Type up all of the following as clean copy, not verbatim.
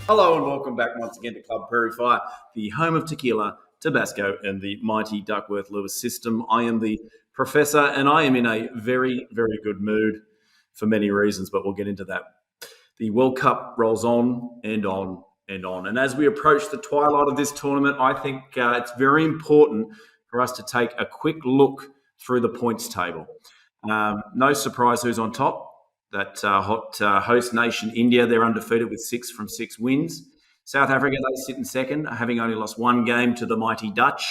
Hello and welcome back once again to Club Prairie Fire, the home of tequila, Tabasco, and the mighty Duckworth-Lewis system. I am the professor, and I am in a very, very good mood for many reasons, but we'll get into that. The World Cup rolls on and on and on. And as we approach the twilight of this tournament, I think it's very important for us to take a quick look through the points table. No surprise who's on top. That hot host nation, India, they're undefeated with 6 from 6 wins. South Africa, they sit in second, having only lost one game to the mighty Dutch.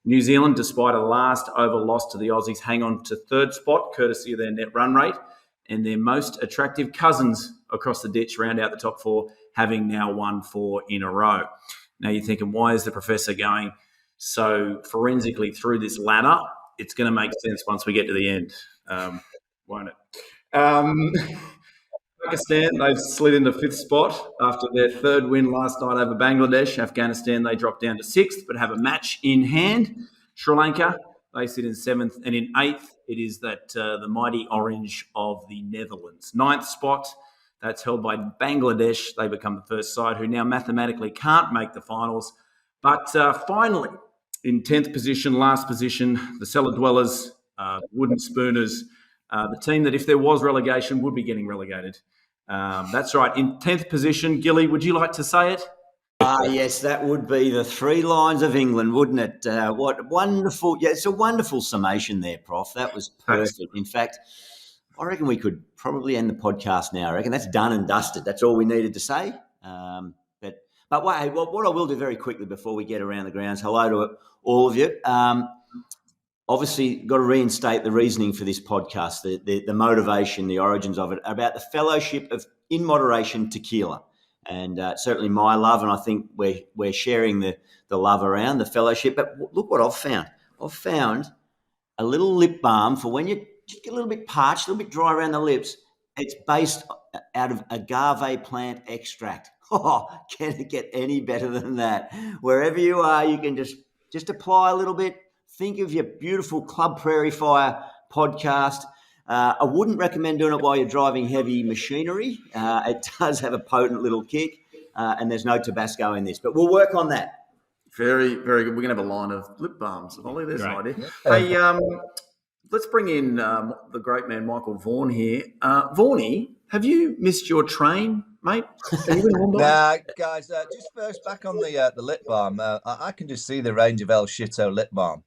New Zealand, despite a last over loss to the Aussies, hang on to third spot, courtesy of their net run rate. And their most attractive cousins across the ditch round out the top 4, having now won 4 in a row. Now you're thinking, why is the professor going so forensically through this ladder? It's going to make sense once we get to the end, won't it? Pakistan, they've slid into 5th spot after their 3rd win last night over Bangladesh. Afghanistan, they dropped down to 6th, but have a match in hand. Sri Lanka, they sit in 7th, and in 8th, it is that the mighty Orange of the Netherlands. 9th spot, that's held by Bangladesh. They become the first side who now mathematically can't make the finals. But finally, in 10th position, last position, the cellar dwellers, wooden spooners, the team that if there was relegation would be getting relegated. That's right. In 10th position, Gilly, would you like to say it? Yes, that would be the 3 Lions of England, wouldn't it? What wonderful. Yeah, it's a wonderful summation there, Prof. That was perfect. In fact, I reckon we could probably end the podcast now. I reckon that's done and dusted. That's all we needed to say. But wait, what I will do very quickly before we get around the grounds, hello to all of you. Obviously, got to reinstate the reasoning for this podcast, the motivation, the origins of it, about the fellowship of in moderation tequila. And certainly my love, and I think we're sharing the love around the fellowship. But look what I've found. I've found a little lip balm for when you just get a little bit parched, a little bit dry around the lips. It's based out of agave plant extract. Oh, can it get any better than that? Wherever you are, you can just apply a little bit. Think of your beautiful Club Prairie Fire podcast. I wouldn't recommend doing it while you're driving heavy machinery. It does have a potent little kick, and there's no Tabasco in this. But we'll work on that. Very, very good. We're going to have a line of lip balms. Ollie, there's an idea. Hey, let's bring in the great man, Michael Vaughan here. Vaughanie, have you missed your train, mate? Nah, guys, just first back on the lip balm. I can just see the range of El Shito lip balm.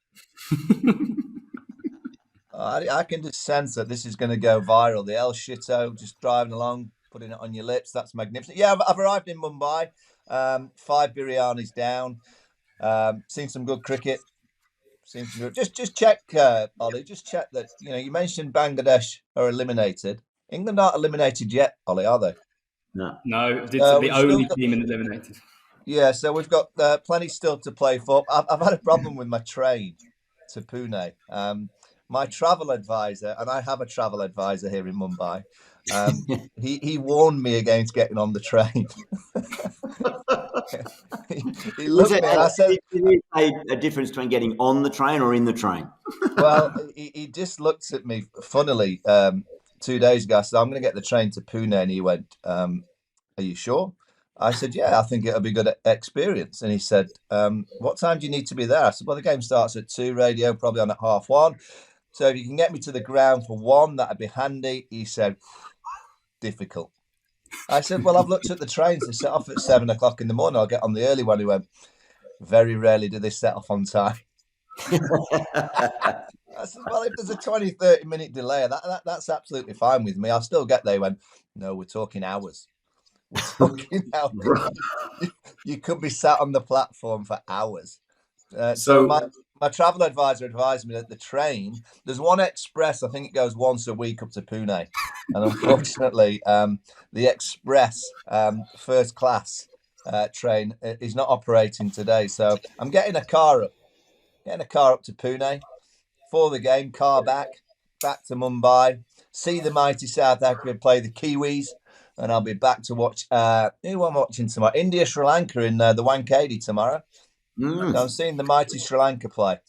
I can just sense that this is going to go viral. The El Shito, just driving along, putting it on your lips. That's magnificent. Yeah, I've arrived in Mumbai. 5 biryanis down. Seen some good cricket. Just check, Ollie. Just check that. You mentioned Bangladesh are eliminated. England aren't eliminated yet, Ollie, are they? No, it's the only team eliminated. Yeah, so we've got plenty still to play for. I've had a problem with my train to Pune. My travel advisor, and I have a travel advisor here in Mumbai, he warned me against getting on the train. he looked at me and I said, a difference between getting on the train or in the train? Well, he just looked at me funnily 2 days ago. I said, I'm going to get the train to Pune. And he went, are you sure? I said, yeah, I think it'll be a good experience. And he said, what time do you need to be there? I said, well, the game starts at 2, radio probably on at 1:30. So if you can get me to the ground for 1, that'd be handy. He said, difficult. I said, well, I've looked at the trains. They set off at 7 o'clock in the morning. I'll get on the early one. He went, very rarely do they set off on time. I said, well, if there's a 20, 30-minute delay, that's absolutely fine with me. I'll still get there. He went, no, we're talking hours. We're talking hours. You could be sat on the platform for hours. So my travel advisor advised me that the train, there's one express, I think it goes once a week up to Pune. And unfortunately, the express first class train is not operating today. So I'm getting a car up to Pune for the game, car back to Mumbai, see the mighty South Africa play the Kiwis, and I'll be back to watch, who I'm watching tomorrow? India, Sri Lanka in the Wankhede tomorrow. So I'm seeing the mighty Sri Lanka play.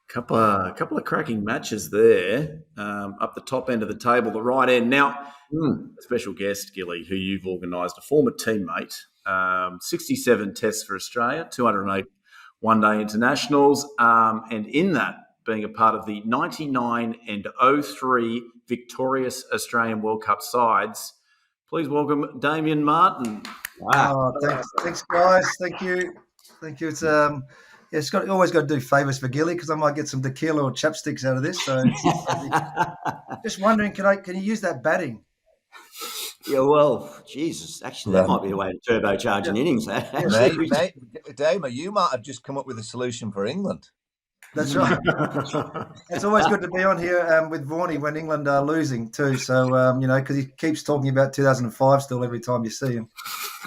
Couple of cracking matches there. Up the top end of the table, the right end. Now, special guest, Gilly, who you've organised, a former teammate, 67 tests for Australia, 208 one-day internationals, and in that, being a part of the 99 and 03 victorious Australian World Cup sides. Please welcome Damien Martin. Wow. Thanks, guys. Thank you. It's always got to do favours for Gilly because I might get some tequila or chapsticks out of this. So, just wondering, can you use that batting? Yeah, well, Jesus, actually, that might be the way to turbocharge an innings. Mate, Damon, you might have just come up with a solution for England. That's right. It's always good to be on here with Vaughan when England are losing too. So, because he keeps talking about 2005 still every time you see him.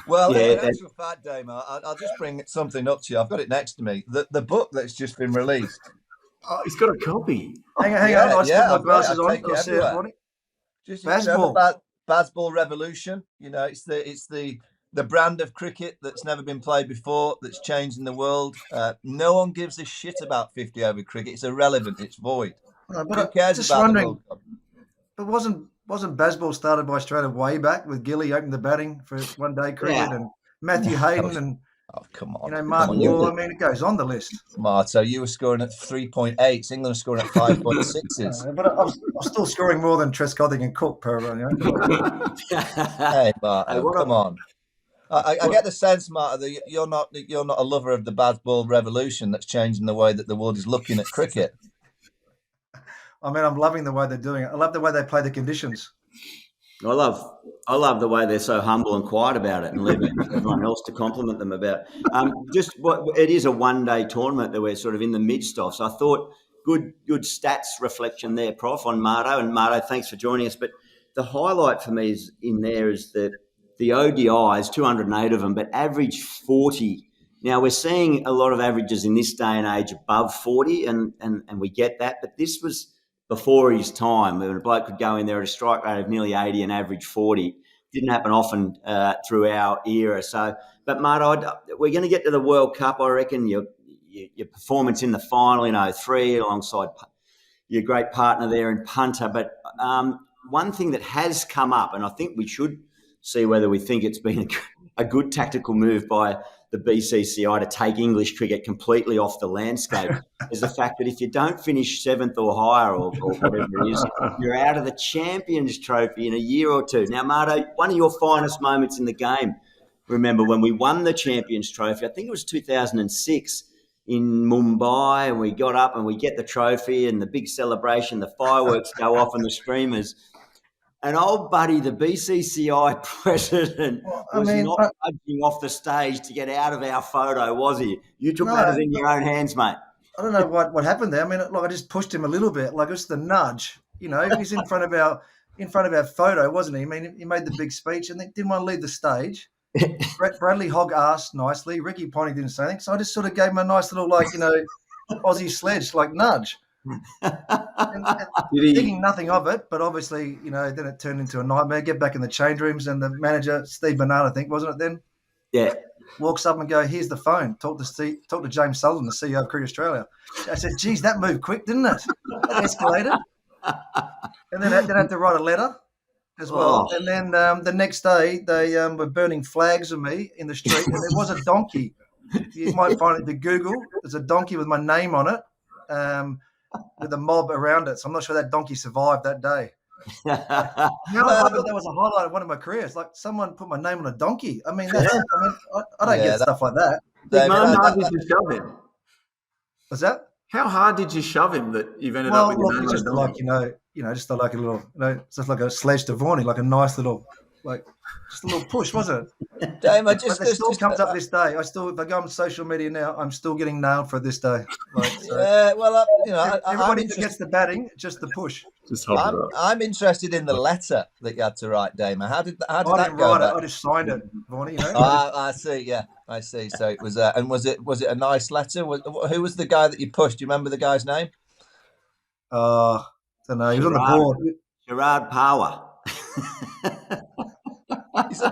Well, in actual fact, Damon, I'll just bring something up to you. I've got it next to me. The book that's just been released. Oh, he's got a copy. Hang on. I'll put my glasses on. I'll see it, Vaughan. Just Bazballed Revolution. It's the brand of cricket that's never been played before, that's changing the world. No one gives a shit about 50 over cricket. It's irrelevant. It's void. No, who cares just about wondering, the World Cup? But wasn't Bazball started by Australia way back with Gilly opening the batting for one-day cricket and Matthew Hayden and come on, Martin Law? I mean, it goes on the list. Marto, you were scoring at 3.8s. England are scoring at 5.6s. But I'm still scoring more than Trescothick and Cook per run. Hey, Marto, come on. I get the sense, Marto, that you're not a lover of the Bazball revolution that's changing the way that the world is looking at cricket. I mean, I'm loving the way they're doing it. I love the way they play the conditions. I love the way they're so humble and quiet about it, and leave everyone else to compliment them about. It is a one-day tournament that we're sort of in the midst of. So I thought good stats reflection there, Prof, on Marto. And Marto, thanks for joining us. But the highlight for me is the ODIs, 208 of them, but average 40. Now, we're seeing a lot of averages in this day and age above 40, and we get that. But this was before his time, when a bloke could go in there at a strike rate of nearly 80 and average 40. Didn't happen often through our era. So, but Marto, we're going to get to the World Cup. I reckon your performance in the final in 03 alongside your great partner there in punter. But one thing that has come up, and I think we should see whether we think it's been a good tactical move by the BCCI to take English cricket completely off the landscape, is the fact that if you don't finish 7th or higher or whatever it is, you're out of the Champions Trophy in a year or two. Now, Marto, one of your finest moments in the game, remember when we won the Champions Trophy, I think it was 2006 in Mumbai, and we got up and we get the trophy and the big celebration, the fireworks go off and the streamers. An old buddy, the BCCI president, was not budging off the stage to get out of our photo, was he? You took matters in your own hands, mate. I don't know what happened there. I mean, I just pushed him a little bit, just the nudge. He's in front of our photo, wasn't he? I mean, he made the big speech and then didn't want to leave the stage. Bradley Hogg asked nicely. Ricky Ponting didn't say anything, so I just sort of gave him a nice little, Aussie sledge, nudge. Thinking nothing of it, but obviously, then it turned into a nightmare. Get back in the change rooms, and the manager, Steve Bernard, I think, wasn't it then? Yeah. Walks up and go, "Here's the phone. Talk to James Sullivan, the CEO of Cricket Australia." I said, "Geez, that moved quick, didn't it? That escalated." And then I had to write a letter as well. Oh. And then the next day, they were burning flags of me in the street, and there was a donkey. You might find it to Google. There's a donkey with my name on it. With a mob around it. So I'm not sure that donkey survived that day. I thought that was a highlight of one of my careers. Someone put my name on a donkey. I mean, I don't get stuff like that. How hard did you shove him? What's that? How hard did you shove him that you've ended up with your name on a donkey? Just like a little, just like a sledge to Vaughan, like a nice little, just a little push, wasn't it? Damon, it still comes up this day. If I go on social media now, I'm still getting nailed for this day. Everybody gets the batting, just the push. I'm interested in the letter that you had to write, Damon. How did I that go? I just signed it, Vaughan. I see. Yeah, I see. So it was, and was it a nice letter? Who was the guy that you pushed? Do you remember the guy's name? I don't know. He was on the board. Gerard Power.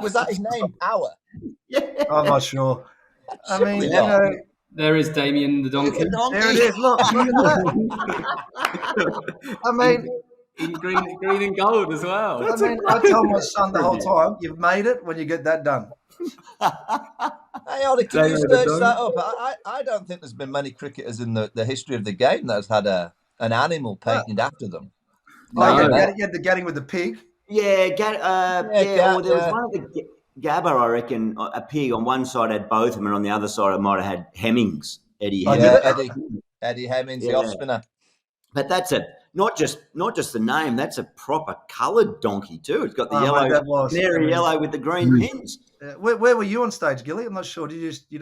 Was that his name, Power? Yeah. I'm not sure. I mean, There is Damien the donkey. There it is. Look at that. I mean, In green and gold as well. I tell my son the whole time, you've made it when you get that done. Hey, Ollie, can you search that up? I don't think there's been many cricketers in the history of the game that has had an animal painted after them. You had the Gadding with the pig. There was one of the Gabba, I reckon, a pig on one side had Botham and on the other side it might have had Hemmings, Eddie Hemmings. Eddie Hemmings, the off spinner. But that's not just the name, that's a proper coloured donkky too. It's got the canary yellow with the green pins. Where were you on stage, Gilly? I'm not sure. Did you just, you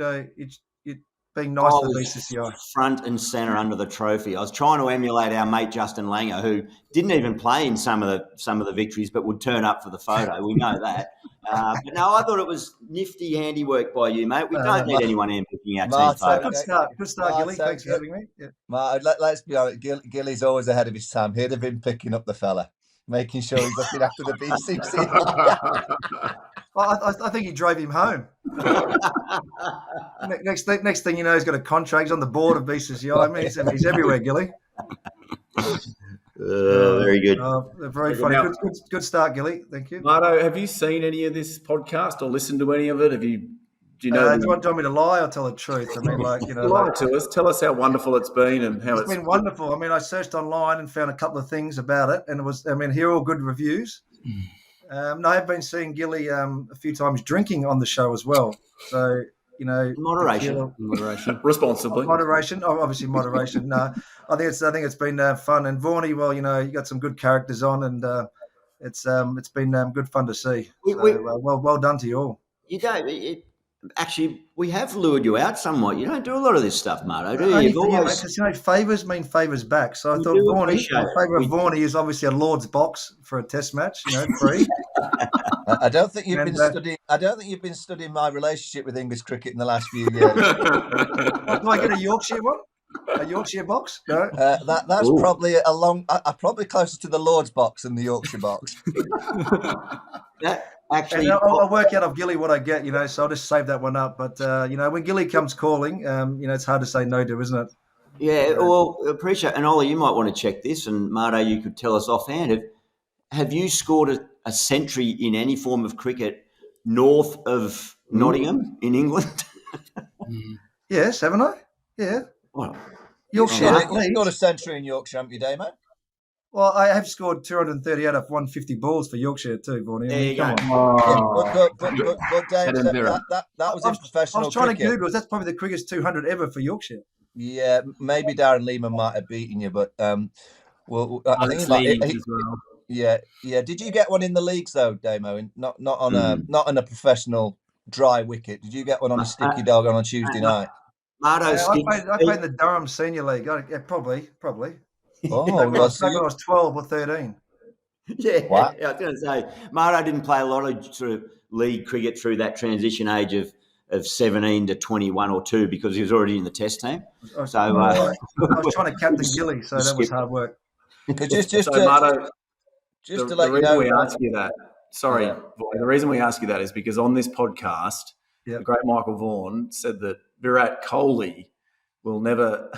being nice to the BCCI? Front and centre under the trophy. I was trying to emulate our mate Justin Langer, who didn't even play in some of the victories, but would turn up for the photo. We know that. But no, I thought it was nifty handiwork by you, mate. We don't need anyone handpicking our team photo. Good start, Gilly. Thanks for having me. Yeah. Martin, let's be honest. Gilly's always ahead of his time. He'd have been picking up the fella, making sure he's looking after the BCC. I think he drove him home. Next thing you know, he's got a contract. He's on the board of BCCI. I mean, he's everywhere, Gilly. Very good. Very funny. Good start, Gilly. Thank you. Marto, have you seen any of this podcast or listened to any of it? Do you know? Do you want me to lie or tell the truth? I mean, lie to us. Tell us how wonderful it's been and how it's been wonderful. I mean, I searched online and found a couple of things about it, and here are all good reviews. I have been seeing Gilly a few times drinking on the show as well. So, moderation, responsibly. Moderation, obviously moderation. No, I think it's been fun. And Vaughnie, well, you got some good characters on, and it's been good fun to see. Well done to you all. Actually, we have lured you out somewhat. You don't do a lot of this stuff, Marto, do you? Because favours mean favours back. So I thought Vaughnie, my favourite of Vaughnie is obviously a Lord's box for a Test match. Free. I don't think you've been studying. I don't think you've been studying my relationship with English cricket in the last few years. Do I get a Yorkshire one? A Yorkshire box? No. That's probably probably closer to the Lord's box than the Yorkshire box. Actually, I'll work out of Gilly what I get, so I'll just save that one up. But, when Gilly comes calling, it's hard to say no to, isn't it? Yeah, well, appreciate it. And Ollie, you might want to check this, and Marto, you could tell us offhand. Have you scored a century in any form of cricket north of Nottingham in England? Yes, haven't I? Yeah. Well, Yorkshire. You've got a century in Yorkshire, haven't you, Damo? Well, I have scored 230 out of 150 balls for Yorkshire too, Vaughnie. There you go. But Dave, that was in professional cricket. I was trying to Google. That's probably the quickest 200 ever for Yorkshire. Yeah, maybe Darren Lehman might have beaten you, but I think as well. Yeah. Did you get one in the leagues though, Damo? Not on a professional dry wicket. Did you get one on a sticky dog on a Tuesday night? I played in the Durham Senior League. Yeah, probably. Oh, I was 12 or 13. Yeah, what? I was going to say, Marto didn't play a lot of sort of league cricket through that transition age of 17 to 21 or 2 because he was already in the Test team. I was trying to captain Gilly, so that was hard work. Marto, just to let you know, we ask you that. Sorry, the reason we ask you that is because on this podcast, the great Michael Vaughan said that Virat Kohli will never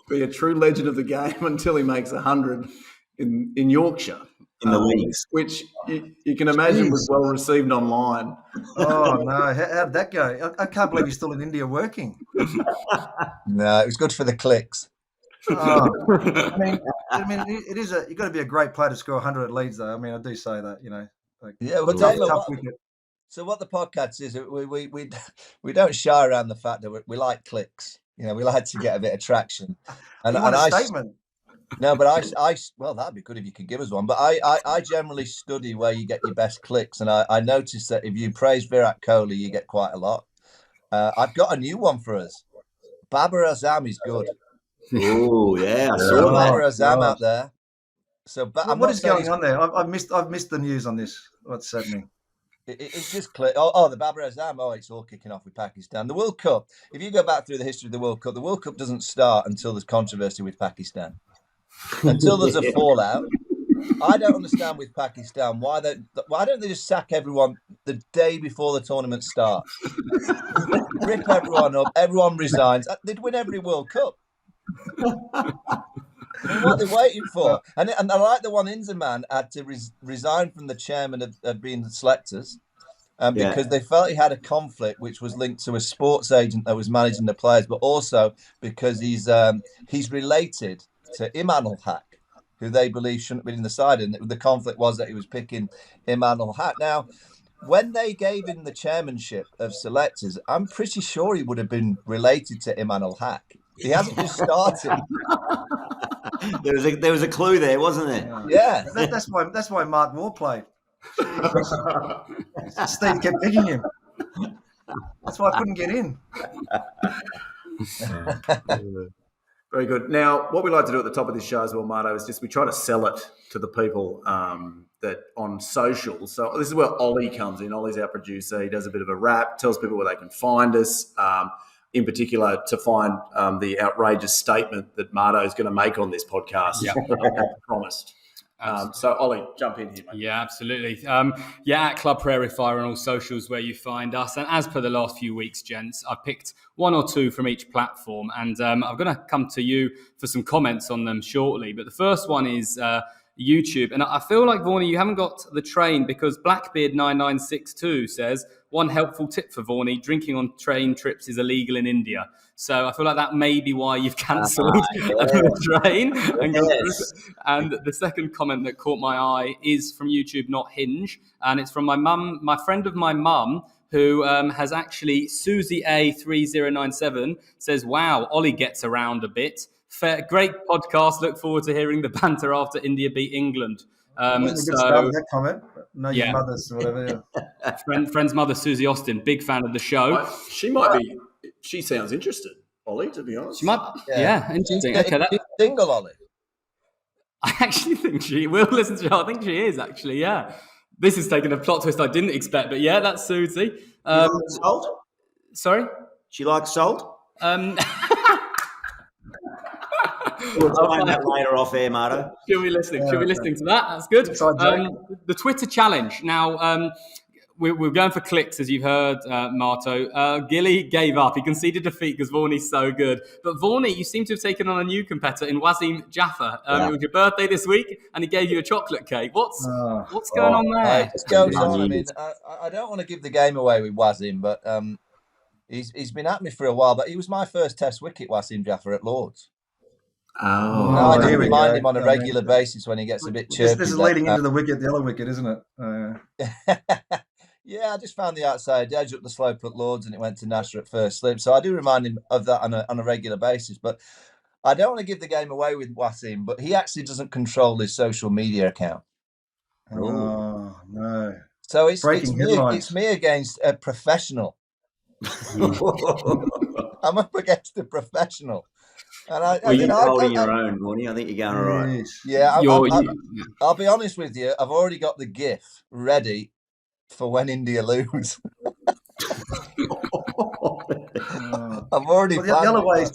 be a true legend of the game until he makes 100 in Yorkshire. In the leagues. Which you can imagine was well received online. Oh, no. How did that go? I can't believe he's still in India working. No, it was good for the clicks. Oh. I mean, it is you've got to be a great player to score 100 at Leeds, though. I mean, I do say that, tough wicket. So what the podcast is, we don't shy around the fact that we like clicks. We like to get a bit of traction. And a statement. No, but well, that'd be good if you could give us one. But I generally study where you get your best clicks, and I noticed that if you praise Virat Kohli, you get quite a lot. I've got a new one for us. Babar Azam is good. Oh yeah, I saw Babar Azam out there. So, what is going on there? I've missed the news on this. What's happening? It's just clear. The Babar Azam. It's all kicking off with Pakistan. The World Cup. If you go back through the history of the World Cup doesn't start until there's controversy with Pakistan. Until there's a fallout, I don't understand with Pakistan why don't they just sack everyone the day before the tournament starts? Rip everyone up, everyone resigns. They'd win every World Cup. I mean, what are they waiting for? And I like the one Inzamam had to resign from the chairman of being the selectors because they felt he had a conflict which was linked to a sports agent that was managing the players, but also because he's related to Iman ul-Haq, who they believe shouldn't have been in the side. And the conflict was that he was picking Iman ul-Haq. Now, when they gave him the chairmanship of selectors, I'm pretty sure he would have been related to Iman ul-Haq. He hasn't just started. There was a clue there, wasn't there? Yeah. That's why Mark Moore played. Steve kept picking him. That's why I couldn't get in. Very good. Now, what we like to do at the top of this show as well, Marto, is just we try to sell it to the people that on social. So this is where Ollie comes in. Ollie's our producer. He does a bit of a rap, tells people where they can find us, in particular to find the outrageous statement that Marto is going to make on this podcast. Yeah. Promised. So, Ollie, jump in here, mate. Yeah, absolutely. At Club Prairie Fire on all socials where you find us. And as per the last few weeks, gents, I picked one or two from each platform. And I'm going to come to you for some comments on them shortly. But the first one is YouTube. And I feel like, Vaughan, you haven't got the train because Blackbeard9962 says, one helpful tip for Vaughan, drinking on train trips is illegal in India. So I feel like that may be why you've cancelled the train. And the second comment that caught my eye is from YouTube, not Hinge. And it's from my friend of my mum, who has actually, Susie A3097 says, wow, Ollie gets around a bit. Great podcast. Look forward to hearing the banter after India beat England. That comment. No, your mother's or whatever. Yeah. Friend's mother, Susie Austin, big fan of the show. She might be. She sounds interested, Ollie. To be honest, she might. Yeah, interesting. Okay, she's single, Ollie. I actually think she will listen to her. I think she is actually. Yeah, this is taking a plot twist I didn't expect, but yeah, that's Susie. Salt? Sorry, She likes salt. We'll find that later off air, Marto. Should we listening? Should we listening to that? That's good. The Twitter challenge. Now, we're going for clicks, as you've heard, Marto. Gilly gave up. He conceded defeat because Vaughan's so good. But Vaughan, you seem to have taken on a new competitor in Wasim Jaffa. It was your birthday this week, and he gave you a chocolate cake. What's going on there? It goes on. I mean, I don't want to give the game away with Wasim, but he's been at me for a while. But he was my first Test wicket, Wasim Jaffa, at Lords. I do remind him on a regular basis when he gets a bit chirpy. This is leading into the other wicket, isn't it? Yeah, I just found the outside edge up the slope at Lords and it went to Nasser at first slip. So I do remind him of that on a regular basis. But I don't want to give the game away with Wasim, but he actually doesn't control his social media account. Oh, no. So it's me against a professional. I'm up against a professional. And you're holding your own, Vaughan. I think you're going all right. Yeah, I'll be honest with you. I've already got the GIF ready for when India lose. I've already. The other ways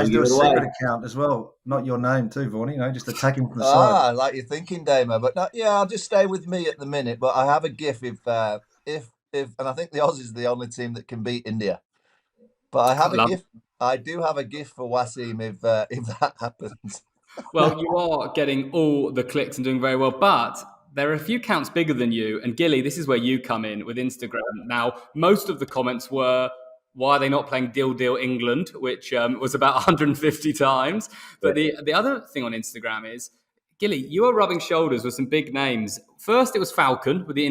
do a secret account as well, not your name too, Vaughan. Just attack him from the side. Like you're thinking, Damo. But I'll just stay with me at the minute. But I have a GIF if, and I think the Aussies are the only team that can beat India. But I have a GIF. I do have a gift for Wasim if that happens. Well, you are getting all the clicks and doing very well, but there are a few counts bigger than you. And Gilly, this is where you come in with Instagram. Now, most of the comments were, why are they not playing Deal Deal England, which was about 150 times. But the other thing on Instagram is, Gilly, you are rubbing shoulders with some big names. First, it was Falcon with the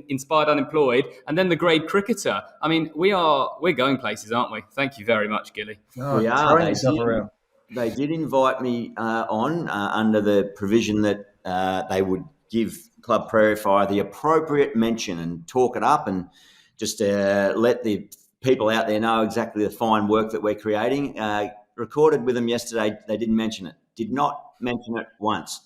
inspired unemployed, and then the grade cricketer. I mean, we're going places, aren't we? Thank you very much, Gilly. We are. They did invite me on under the provision that they would give Club Prairie Fire the appropriate mention and talk it up and just let the people out there know exactly the fine work that we're creating. Recorded with them yesterday. They didn't mention it. Did not mention it once.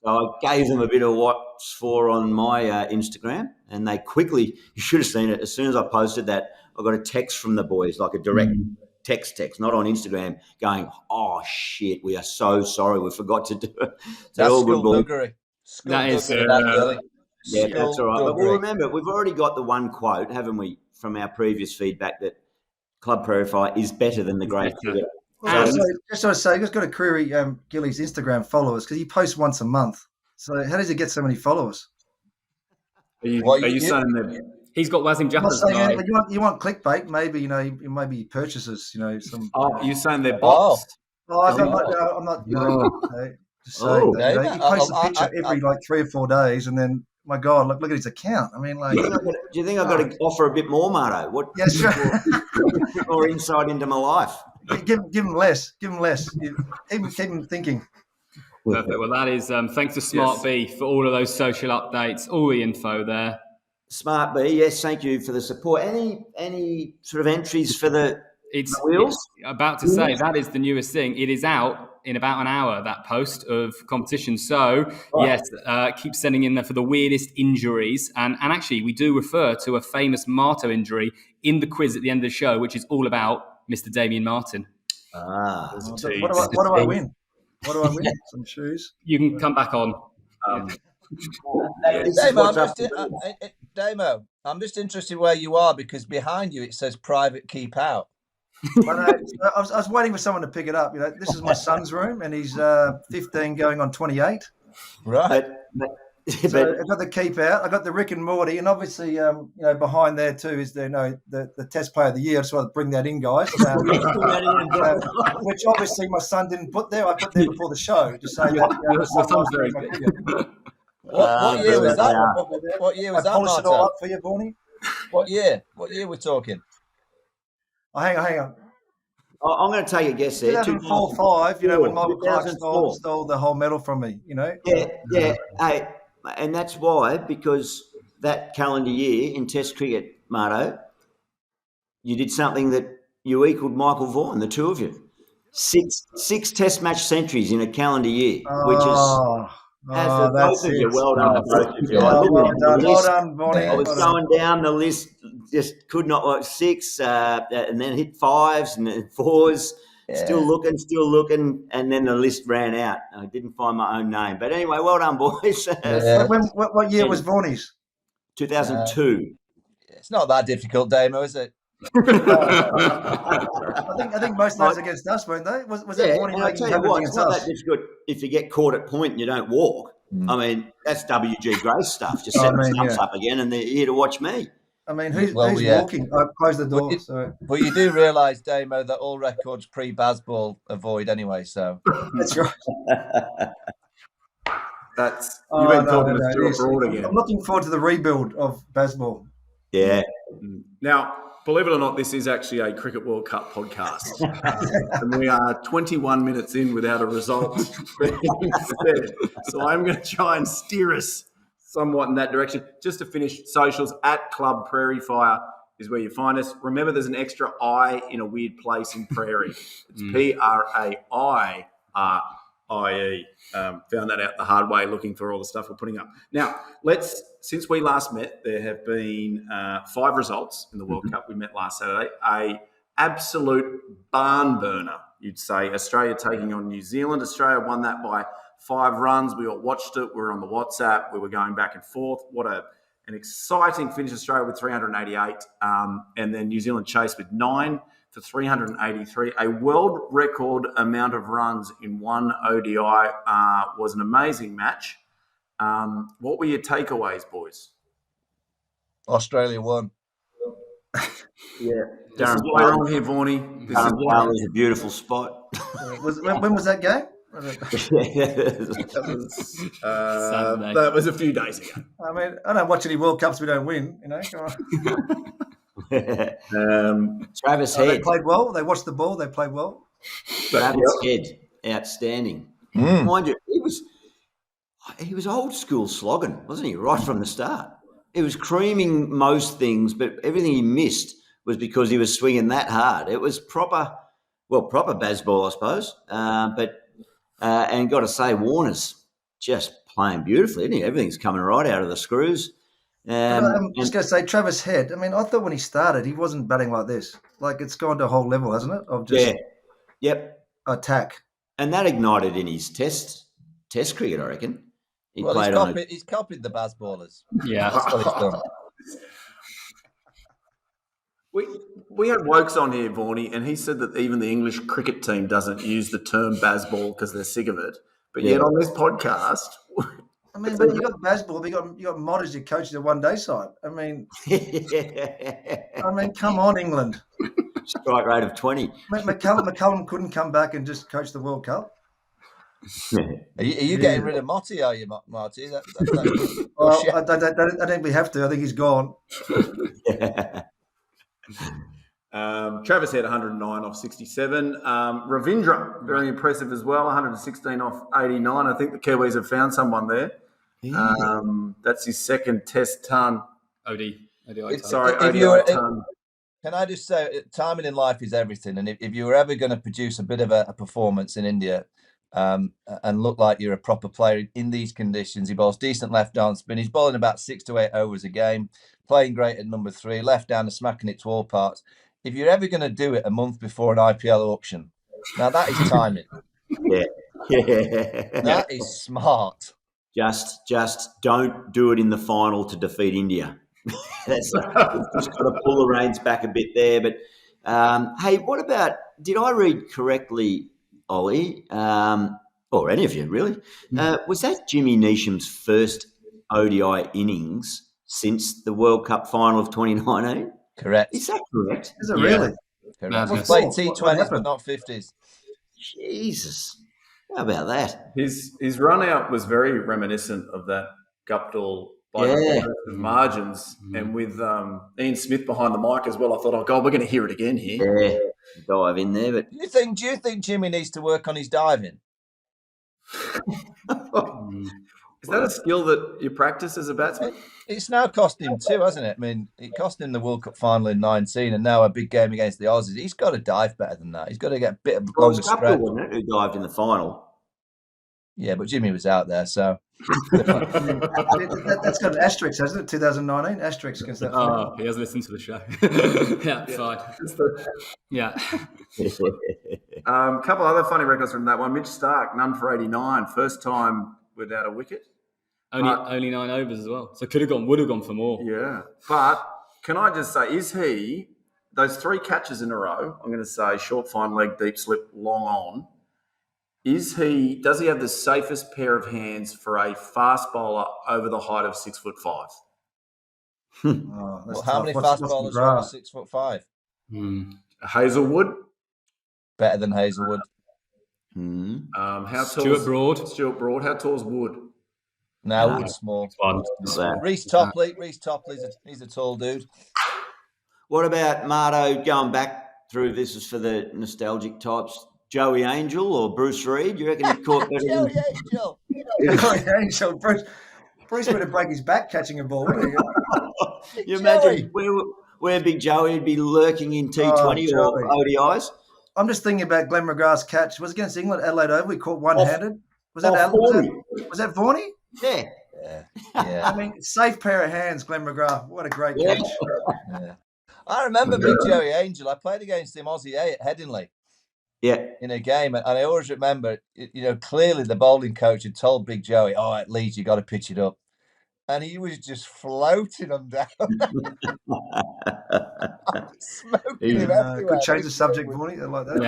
So I gave them a bit of what's for on my Instagram, and they quickly, you should have seen it, as soon as I posted that, I got a text from the boys, like a direct text, not on Instagram, going, oh, shit, we are so sorry, we forgot to do it. That's all good, That is, Gilly. Yeah, that's all right. But we'll Skullduggery. remember, we've already got the one quote, haven't we, from our previous feedback that Club Prairie Fire is better than the great cricketer. And- So, just want to say, just got to query Gilly's Instagram followers because he posts once a month. So how does he get so many followers? Are you Well, saying that? He's got Wasim I'm not Jaffers. saying anything, but you want clickbait? Maybe maybe he purchases some. Oh, you're saying they're bots? Oh, I'm not. Just saying. Oh. He posts a picture every like 3 or 4 days, and then my God, look at his account. I mean, like, Do you think I've got to offer a bit more, Marto? What? yeah, sure. A bit more insight into my life. give him less. Give him less. Keep him thinking. Perfect. Well, that is thanks to Smart B for all of those social updates, all the info there. Smart B, yes, thank you for the support. Any sort of entries for the wheels? It's about to say that is the newest thing. It is out in about an hour, that post of competition. So yes, keep sending in there for the weirdest injuries. And actually, we do refer to a famous Marto injury in the quiz at the end of the show, which is all about Mr. Damien Martin. What do I win? What do I win? Some shoes. You can come back on. Damo, I'm just interested where you are because behind you it says private keep out. I was waiting for someone to pick it up. This is my son's room, and he's 15 going on 28. Right. So I got the keep out. I got the Rick and Morty, and obviously, behind there too is the Test Player of the Year. I just want to bring that in, guys. Which obviously my son didn't put there. I put there before the show to say that. What year was that? What year was that? I polished it all Marto? up for you, Bonnie. What year? What year we're talking? Oh, hang on. I'm going to take a guess there. 2004-5, when Michael Clark stole the whole medal from me, Yeah. Hey, and that's why, because that calendar year in Test cricket, Marto, you did something that you equalled Michael Vaughan, the two of you. Six Test match centuries in a calendar year, which is... both of you. Well done, both of you. Well done, Bonnie. I was going down the list, just could not work 6, and then hit 5s and then 4s. Yeah. Still looking, and then the list ran out. I didn't find my own name. But anyway, well done, boys. Yeah. What year was Bonnie's? 2002. It's not that difficult, Damo, is it? I think most of those against us, weren't they? Was it Bonnie making hundreds it's not that difficult if you get caught at point and you don't walk. I mean, that's WG Grace stuff. Just set the stumps up again, and they're here to watch me. I mean, who's walking? I closed the door. But you do realise, Damo, that all records pre-Bazball are void anyway. So that's right. You've been talking to Stuart Broad again. I'm looking forward to the rebuild of Bazball. Yeah. Now, believe it or not, this is actually a Cricket World Cup podcast. And we are 21 minutes in without a result being said. So I'm going to try and steer us somewhat in that direction. Just to finish, socials at Club Prairie Fire is where you find us. Remember, there's an extra I in a weird place in Prairie. It's Prairie. Found that out the hard way looking for all the stuff we're putting up. Now, since we last met, there have been 5 results in the World Cup. We met last Saturday. A absolute barn burner, you'd say. Australia taking on New Zealand. Australia won that by 5 runs. We all watched it. We were on the WhatsApp. We were going back and forth. What an exciting finish. Australia with 388. And then New Zealand chased with 9 for 383. A world record amount of runs in one ODI was an amazing match. What were your takeaways, boys? Australia won. Yeah. This is why we're on here, Vaughnie. This is why. It was a beautiful spot. When was that game? That was a few days ago. I mean, I don't watch any World Cups we don't win, Travis Head. They played well. They watched the ball. They played well. Travis Head, outstanding. Mind you, he was old school slogging, wasn't he? Right from the start. He was creaming most things, but everything he missed was because he was swinging that hard. It was proper Bazball, I suppose. And got to say, Warner's just playing beautifully, isn't he? Everything's coming right out of the screws. I'm just going to say, Travis Head, I mean, I thought when he started, he wasn't batting like this. Like, it's gone to a whole level, hasn't it? Of just attack. And that ignited in his test cricket, I reckon. He Well, played he's copied the Bazballers. Yeah. That's what he's done. We had Wokes on here, Vaughnie, and he said that even the English cricket team doesn't use the term Bazball because they're sick of it. But yet on this podcast, I mean, but you got Bazball, you got Mod as your coach of the one day side. I mean, come on, England. Strike rate of 20. McCullum couldn't come back and just coach the World Cup. Are you getting rid of Marty? Are you, Marty? Well, I don't think we have to. I think he's gone. Travis had 109 off 67. Ravindra, very impressive as well, 116 off 89. I think the Kiwis have found someone there. Yeah. That's his second test ton. ODI ton. Can I just say, timing in life is everything. And if you were ever going to produce a bit of a performance in India and look like you're a proper player in these conditions, he bowls decent left-arm spin. He's bowling about 6 to 8 overs a game, playing great at number 3, left-down and smacking it to all parts. If you're ever going to do it a month before an IPL auction, now that is timing. Yeah. That is smart. Just don't do it in the final to defeat India. We've just got to pull the reins back a bit there. But hey, what about? Did I read correctly, Ollie, or any of you really? Was that Jimmy Neesham's first ODI innings since the World Cup final of 2019? Correct. Is that correct? Is it really? Correct. He's played T20s, but not 50s. Jesus. How about that? His run out was very reminiscent of that Guptill by the margins, and with Ian Smith behind the mic as well. I thought, oh God, we're going to hear it again here. Yeah, dive in there. But do you think Jimmy needs to work on his diving? Is that a skill that you practice as a batsman? It's now cost him too, hasn't it? I mean, it cost him the World Cup final in 19 and now a big game against the Aussies. He's got to dive better than that. He's got to get a bit of longer stretch. Wasn't it, who dived in the final? Yeah, but Jimmy was out there, so. That's got an asterisk, hasn't it? 2019 asterisk against that. Oh, he has listened to the show. Fine. Yeah. A couple other funny records from that one. Mitch Starc, none for 89, first time without a wicket. Only 9 overs as well. So would have gone for more. Yeah. But can I just say, is he, those 3 catches in a row, I'm going to say short, fine leg, deep slip, long on, does he have the safest pair of hands for a fast bowler over the height of 6'5"? How many fast bowlers are over 6'5"? Hazelwood. Better than Hazelwood. How Stuart Broad. Stuart Broad. How tall is Wood? No, Wood's small. Reece Topley. He's a tall dude. What about Marto going back through? This is for the nostalgic types. Joey Angel or Bruce Reid? You reckon he caught better Joey Angel. Joey Angel. Bruce would have break his back catching a ball, wouldn't he? You imagine where Big Joey would be lurking in T20 or ODIs? I'm just thinking about Glenn McGrath's catch. Was it against England, Adelaide Oval? We caught one-handed. Was that Vaughan? Yeah. Yeah. I mean, safe pair of hands, Glenn McGrath. What a great catch. Yeah. I remember Big Joey Angel. I played against him Aussie A at Headingley. Yeah. In a game, and I always remember, clearly the bowling coach had told Big Joey, at Leeds, you got to pitch it up. And he was just floating them down. Smoking him everywhere. Could change the subject, Vaughan. I like that.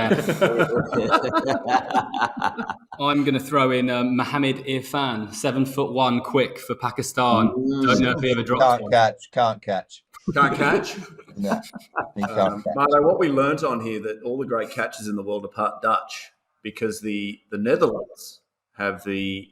Yeah. I'm going to throw in Mohammed Irfan, 7'1", quick for Pakistan. Don't know if he ever dropped one. Can't catch. Can't catch? No. He can't catch. Marto, what we learnt on here, that all the great catches in the world are part Dutch, because the Netherlands have the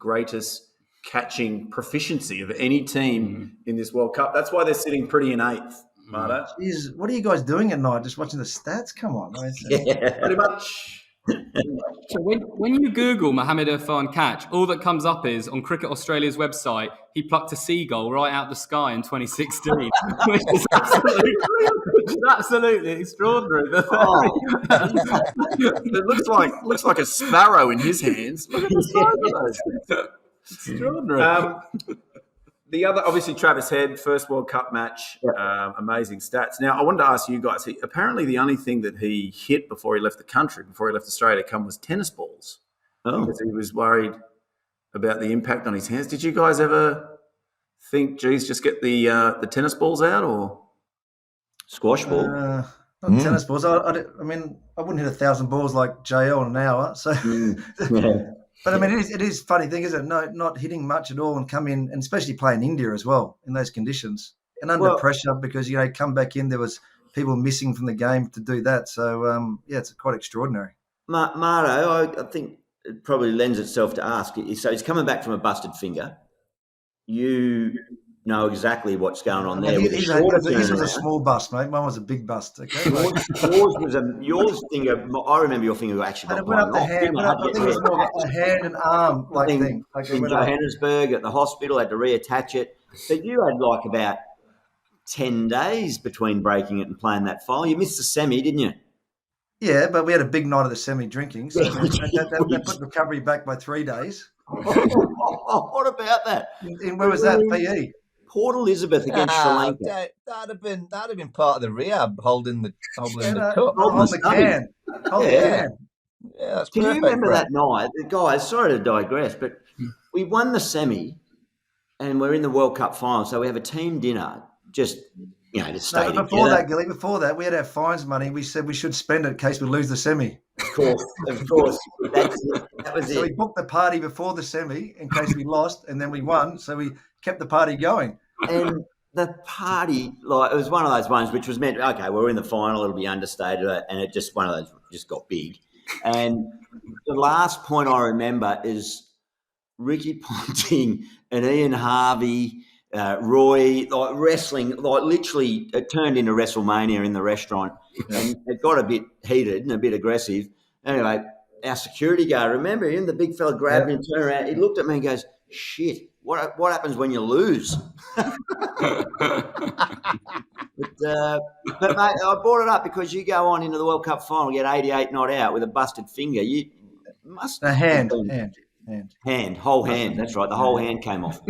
greatest catching proficiency of any team in this World Cup. That's why they're sitting pretty in 8th, Marto. Jeez, what are you guys doing at night? Just watching the stats? Come on. Pretty much. So when you Google Mohammed Irfan catch, all that comes up is on Cricket Australia's website, he plucked a seagull right out the sky in 2016, which is absolutely extraordinary. It looks like a sparrow in his hands. Look at the size of those. Extraordinary. The other, obviously, Travis Head, first World Cup match, amazing stats. Now, I wanted to ask you guys, apparently the only thing that he hit before he left the country, before he left Australia to come, was tennis balls. Because he was worried about the impact on his hands. Did you guys ever think, geez, just get the tennis balls out or Squash ball. Not tennis balls. I mean, I wouldn't hit 1,000 balls like JL in an hour. So, Yeah. but I mean, it is a funny thing, isn't it? No, not hitting much at all and come in, and especially play in India as well in those conditions and under pressure because come back in. There was people missing from the game to do that. So it's quite extraordinary. Marto, I think it probably lends itself to ask. So he's coming back from a busted finger. You know exactly what's going on there. His was a small bust, mate. Mine was a big bust. Okay, yours finger. I remember your finger actually. It went up the hand. I think it was more a hand and arm thing. In Johannesburg at the hospital, had to reattach it. But you had like about 10 days between breaking it and playing that final. You missed the semi, didn't you? Yeah, but we had a big night of the semi drinking, so that put recovery back by 3 days. What about that? Where was that? PE. Port Elizabeth against Sri Lanka. That'd have been part of the rehab, holding the cup. Hold the can. Hold the can. Yeah, that's Can perfect, you remember bro. that night? Guys, sorry to digress, but we won the semi and we're in the World Cup final. So we have a team dinner, just, to stay together. Before that, Gilly, we had our fines money. We said we should spend it in case we lose the semi. Of course. That was it. So we booked the party before the semi in case we lost, and then we won. So we kept the party going. And the party, it was one of those ones which was meant, okay, we're in the final, it'll be understated, and it just, one of those just got big. And the last point I remember is Ricky Ponting and Ian Harvey, Roy, wrestling, literally it turned into WrestleMania in the restaurant, and it got a bit heated and a bit aggressive. Anyway, our security guard, remember him, the big fella grabbed me and turned around. He looked at me and goes, shit, what happens when you lose? But mate, I brought it up because you go on into the World Cup final, get 88 not out with a busted finger. You must a hand. Whole hand. That's right. The whole hand came off.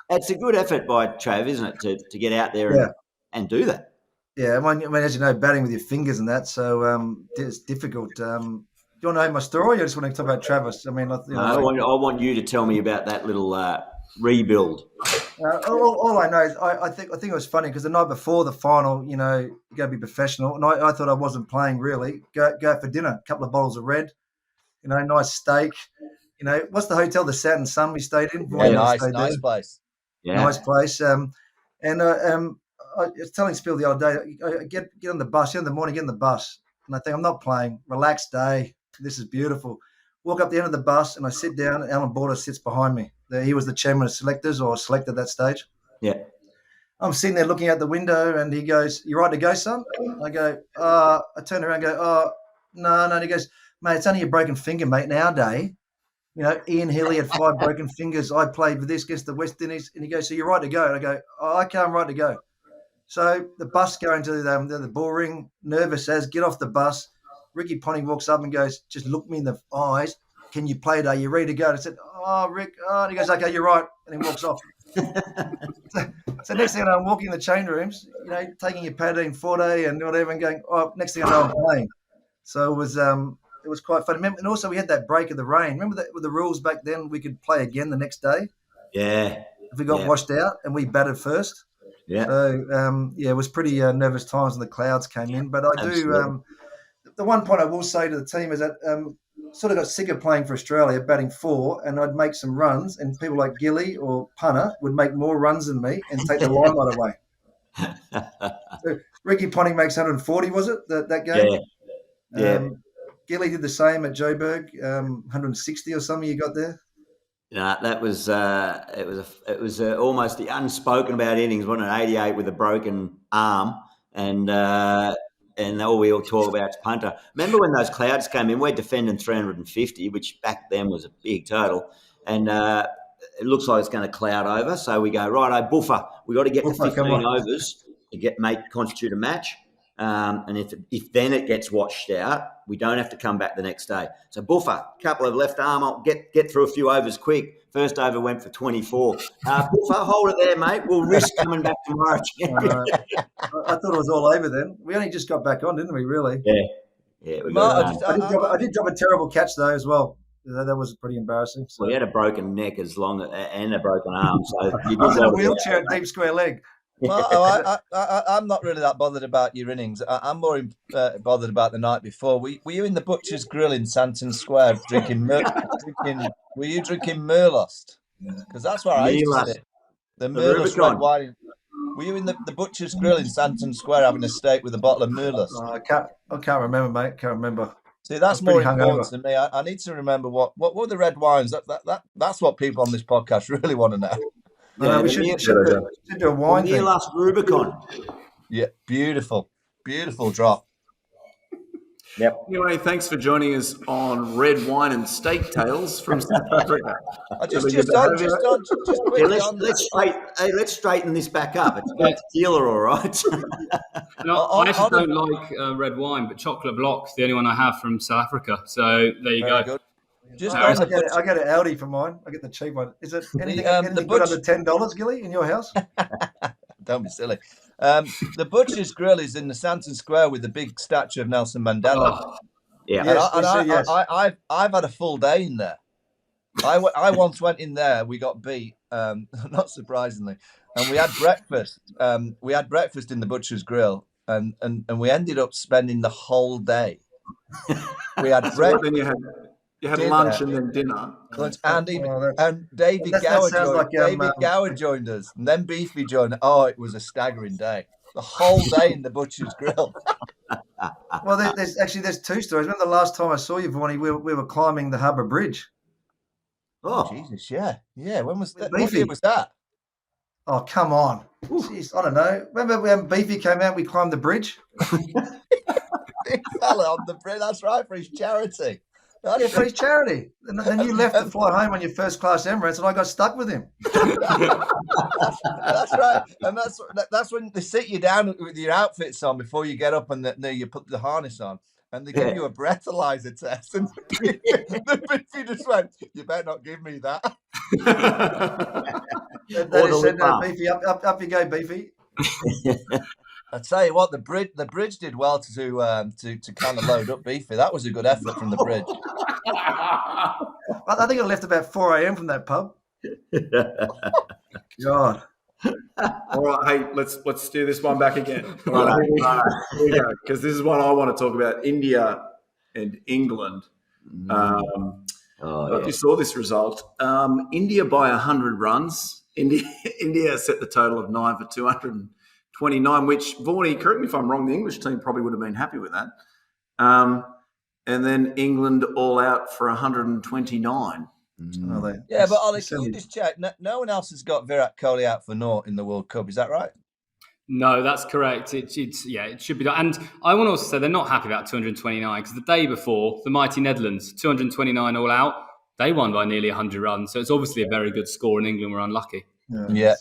It's a good effort by Trav, isn't it, to get out there and do that? Yeah, I mean, as you know, batting with your fingers and that, so it's difficult. Do you want to know my story? I just want to talk about Travis. I mean, I want you to tell me about that little rebuild. All I know is I think it was funny because the night before the final, you got to be professional, and I thought I wasn't playing really. Go for dinner, a couple of bottles of red, nice steak. What's the hotel? The Saturn Sun we stayed in. Yeah, nice place. Yeah, nice place. I was telling Spill the other day, I get on the bus, in the morning, get on the bus, and I think I'm not playing. Relaxed day. This is beautiful. Walk up the end of the bus, and I sit down, and Alan Border sits behind me. He was the chairman of selectors, or selected that stage. Yeah. I'm sitting there looking out the window, and he goes, "You right to go, son?" I go, I turn around and go, "Oh, no." And he goes, "Mate, it's only a broken finger, mate. In our day, Ian Healy had 5 broken fingers. I played with this against the West Indies." And he goes, "So you're right to go?" And I go, "Oh, okay, I'm right to go." So the bus going to the bull ring, nervous as, get off the bus. Ricky Ponting walks up and goes, "Just look me in the eyes. Can you play today? You ready to go?" And I said, "Oh, Rick." Oh, and he goes, "Okay, you're right." And he walks off. So next thing I know, I'm walking in the change rooms, taking your Padine Forte and whatever, and going, "Oh, next thing I know, I'm playing." So it was quite fun. And also we had that break of the rain. Remember that with the rules back then, we could play again the next day. Yeah. If we got washed out and we batted first. Yeah. So it was pretty nervous times when the clouds came in. But I do. The one point I will say to the team is that sort of got sick of playing for Australia, batting 4, and I'd make some runs, and people like Gilly or Punter would make more runs than me and take the limelight away. So Ricky Ponting makes 140, was it, that game? Yeah. Gilly did the same at Joburg, 160 or something you got there? No, that was it was almost the unspoken about innings, wasn't it? 88 with a broken arm, and all we all talk about is punter. Remember when those clouds came in? We're defending 350, which back then was a big total, and it looks like it's going to cloud over. So we go, righto, buffer. We got to get to 15 overs to constitute a match. And if then it gets washed out, we don't have to come back the next day. So buffer, couple of left arm, I'll get through a few overs quick. First over went for 24. Buffer, hold it there, mate. We'll risk coming back tomorrow. I thought it was all over then. We only just got back on, didn't we, really? Yeah. I did drop a terrible catch, though, as well. That was pretty embarrassing. So. Well, he had a broken neck and a broken arm, so you I was in did a wheelchair at deep square leg. Well, I'm not really that bothered about your innings. I'm more bothered about the night before. Were you in the Butcher's Grill in Santon Square drinking? Were you drinking Merlost? Because that's where I used to sit. The Merlost red wine. Were you in the Butcher's Grill in Santon Square having a steak with a bottle of Merlost? I can't remember, mate. Can't remember. See, that's more important to me. I need to remember what were the red wines. That's what people on this podcast really want to know. Yeah, we should do a wine thing. Last Rubicon. Yeah, beautiful drop. Yep. Anyway, thanks for joining us on Red Wine and Steak Tales from South Africa. Let's straighten this back up. It's about tequila, all right. I actually don't like red wine, but chocolate block's the only one I have from South Africa. So there you go. Good. I get an Audi for mine. I get the cheap one. Is it anything good under $10, Gilly, in your house? Don't be silly. The Butcher's Grill is in the Santon Square with the big statue of Nelson Mandela. Oh, yeah. Yes, I've had a full day in there. I once went in there. We got beat, not surprisingly, and we had breakfast. We had breakfast in the Butcher's Grill, and we ended up spending the whole day. We had breakfast. You had lunch and then dinner. And David Gower joined us, and then Beefy joined. Oh, it was a staggering day. The whole day in the Butcher's Grill. Well, there's two stories. Remember the last time I saw you, Vaughan, we were climbing the Harbour Bridge. Oh, Jesus, yeah. When was that? What year was that? Oh, come on. Jeez, I don't know. Remember when Beefy came out, we climbed the bridge? Big fella on the bridge. That's right, for his charity. Yeah, for his charity. And then you left to fly home on your first class Emirates, and I got stuck with him. That's right, and that's when they sit you down with your outfits on before you get up, and you put the harness on, and they give you a breathalyzer test, and the Beefy just went, "You better not give me that." They said, "No, Beefy, up you go, Beefy." I tell you what, the bridge did well to kind of load up Beefy. That was a good effort from the bridge. I think I left about 4 a.m. from that pub. God. All right, hey, let's do this one back again. All right, here we go, because this is one I want to talk about: India and England. I just saw this result. India by 100 runs. India set the total of 9 for 229, which, Vaughan, correct me if I'm wrong, the English team probably would have been happy with that. And then England all out for 129. Yeah, but Ollie, can you just check? No one else has got Virat Kohli out for naught in the World Cup. Is that right? No, that's correct. It should be done. And I want to also say they're not happy about 229 because the day before, the mighty Netherlands, 229 all out, they won by nearly 100 runs. So it's obviously a very good score, and England were unlucky. Yeah.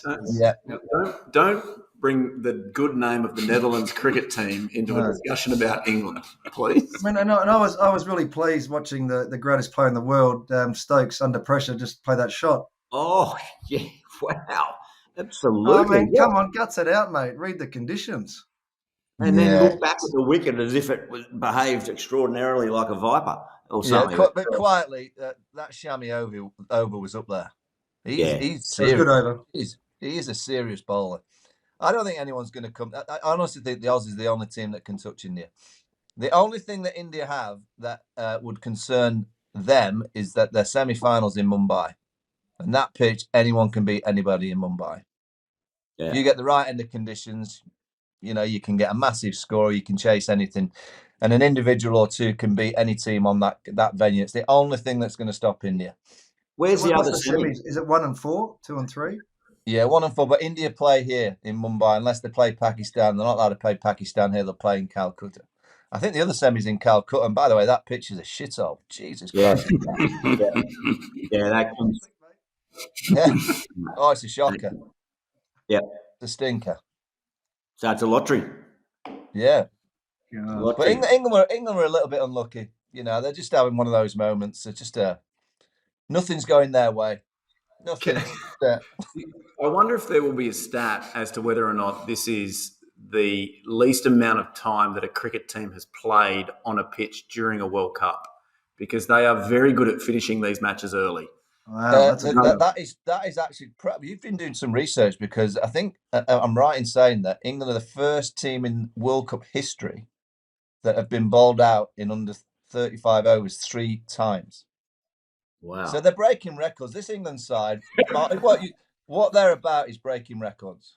Don't bring the good name of the Netherlands cricket team into a discussion about England, please. I mean, I was really pleased watching the greatest player in the world, Stokes, under pressure, just play that shot. Oh, yeah. Wow. Absolutely. I mean, come on, guts it out, mate. Read the conditions. And then look back at the wicket as if it behaved extraordinarily like a viper or something. Yeah, but quietly, that Shami over was up there. He's serious. Good over. He is a serious bowler. I don't think anyone's going to come. I honestly think the Aussies are the only team that can touch India. The only thing that India have that would concern them is that their semi-finals in Mumbai. And that pitch, anyone can beat anybody in Mumbai. Yeah. You get the right end of conditions, you can get a massive score, you can chase anything. And an individual or two can beat any team on that venue. It's the only thing that's going to stop India. Where's the other semis? Is it 1 and 4, 2 and 3? Yeah, 1 and 4. But India play here in Mumbai unless they play Pakistan. They're not allowed to play Pakistan here. They'll play in Calcutta. I think the other semi's in Calcutta. And by the way, that pitch is a shithole. Jesus Christ. Yeah, that comes. Yeah. Oh, it's a shocker. Yeah. It's a stinker. So it's a lottery. Yeah. Lottery. But England were a little bit unlucky. They're just having one of those moments. It's just nothing's going their way. Nothing. I wonder if there will be a stat as to whether or not this is the least amount of time that a cricket team has played on a pitch during a World Cup. because they are very good at finishing these matches early. Wow, that is actually. You've been doing some research, because I think I'm right in saying that England are the first team in World Cup history that have been bowled out in under 35 overs 3 times. Wow. So they're breaking records. This England side, what they're about is breaking records.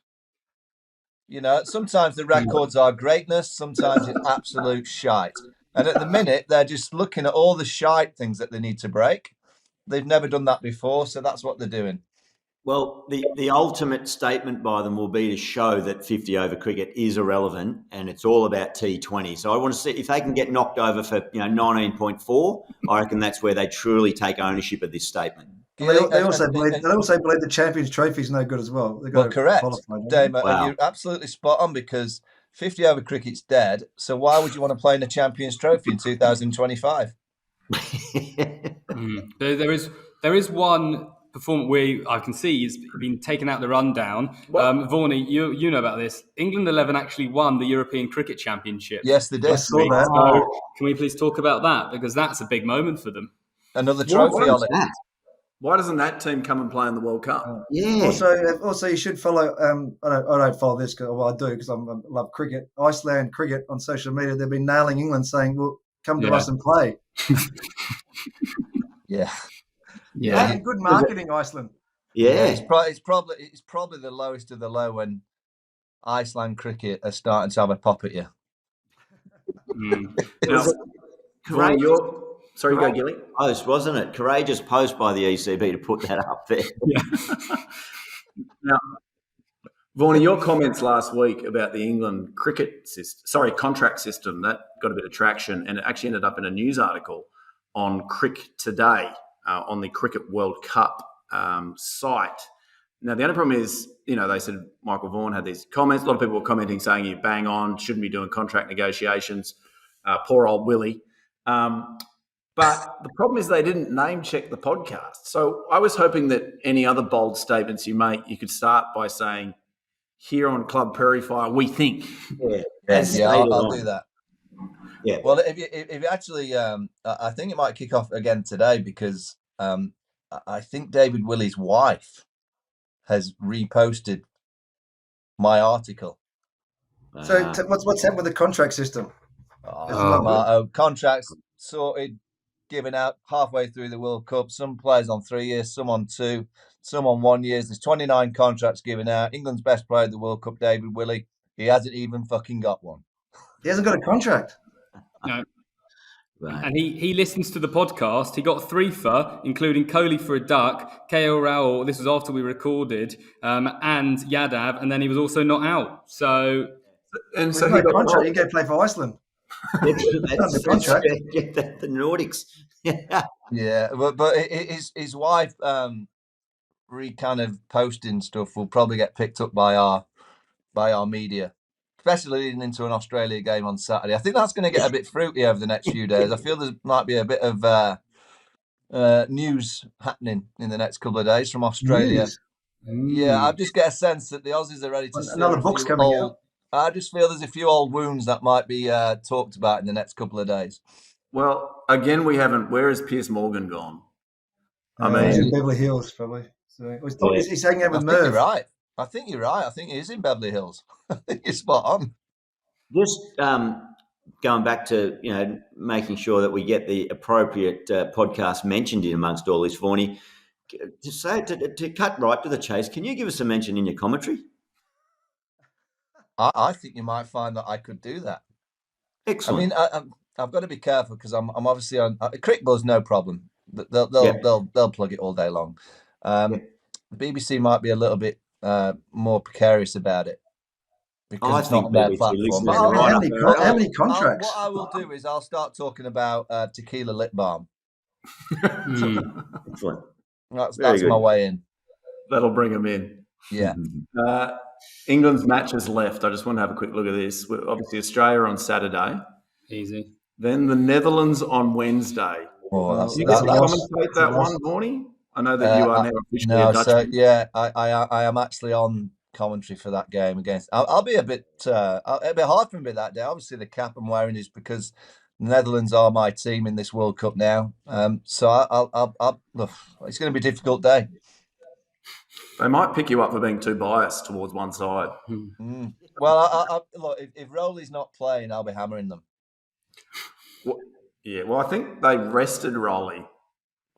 You know, sometimes the records are greatness, sometimes it's absolute shite. And at the minute, they're just looking at all the shite things that they need to break. They've never done that before, so that's what they're doing. Well, the ultimate statement by them will be to show that 50-over cricket is irrelevant and it's all about T20. So I want to see if they can get knocked over for 19.4. I reckon that's where they truly take ownership of this statement. Well, they also believe the Champions Trophy is no good as well. Well, correct, Dame, Wow. and you're absolutely spot on, because 50-over cricket's dead. So why would you want to play in the Champions Trophy in 2025? There is one performance where I can see he's been taken out the rundown. Vaughan, you know about this. England 11 actually won the European Cricket Championship. Yes, they did. I saw that. So can we please talk about that, because that's a big moment for them. Another trophy on it. Why doesn't that team come and play in the World Cup? Yeah. Also, you should follow. I don't follow this, I do because I love cricket. Iceland cricket on social media. They've been nailing England, saying, "Well, come to us and play." Yeah. Good marketing, Iceland. Yeah. It's probably the lowest of the low when Iceland cricket are starting to have a pop at you. Now, sorry, go, Gilly. Post, wasn't it? Courageous post by the ECB to put that up there. Yeah. Now, Vaughan, your comments last week about the England contract system, that got a bit of traction, and it actually ended up in a news article on Crick Today on the Cricket World Cup site. Now, the only problem is, they said Michael Vaughan had these comments. A lot of people were commenting saying you bang on, shouldn't be doing contract negotiations. Poor old Willie. But the problem is they didn't name check the podcast. So I was hoping that any other bold statements you make, you could start by saying, here on Club Prairie Fire, we think. I'll do that. Yeah. Well, if you actually, I think it might kick off again today, because I think David Willey's wife has reposted my article. So what's happened with the contract system? Marto, contracts sorted, given out halfway through the World Cup. Some players on 3 years, some on 2, some on 1 year. There's 29 contracts given out. England's best player at the World Cup, David Willey, he hasn't even fucking got one. He hasn't got a contract. No. Right. And he listens to the podcast. He got 3 for, including Kohli for a duck, KL Rahul, this was after we recorded, and Yadav, and then he was also not out. So he got a contract. You go play for Iceland. That's the contract. The Nordics. Yeah, but his wife kind of posting stuff will probably get picked up by our media, especially leading into an Australia game on Saturday. I think that's going to get a bit fruity over the next few days. I feel there might be a bit of news happening in the next couple of days from Australia. Yeah, I just get a sense that the Aussies are ready to see another book's coming out. I just feel there's a few old wounds that might be talked about in the next couple of days. Well, again, we haven't. Where has Piers Morgan gone? He's in Beverly Hills, probably. So he's hanging out with Merv. I think you're right. I think he is in Beverly Hills. I think you're spot on. Just going back to making sure that we get the appropriate podcast mentioned in amongst all this, Vaughnie. To cut right to the chase, can you give us a mention in your commentary? I think you might find that I could do that. Excellent. I mean, I've got to be careful because I'm obviously on Crick Buzz, no problem. They'll plug it all day long. The BBC might be a little bit more precarious about it because it's not on their platform. How many contracts? What I will do is I'll start talking about tequila lip balm. Excellent. That's my way in. That'll bring them in. Yeah. England's matches left. I just want to have a quick look at this. Obviously, Australia on Saturday. Easy. Then the Netherlands on Wednesday. You get to commentate that one, Vaughnie? I know that you are now officially a Dutchman. So I am actually on commentary for that game against. I'll be a bit. It'll be hard for me that day. Obviously, the cap I'm wearing is because Netherlands are my team in this World Cup now. So I'll look, it's going to be a difficult day. They might pick you up for being too biased towards one side. Well, I look, if Rowley's not playing, I'll be hammering them. Well, I think they rested Rowley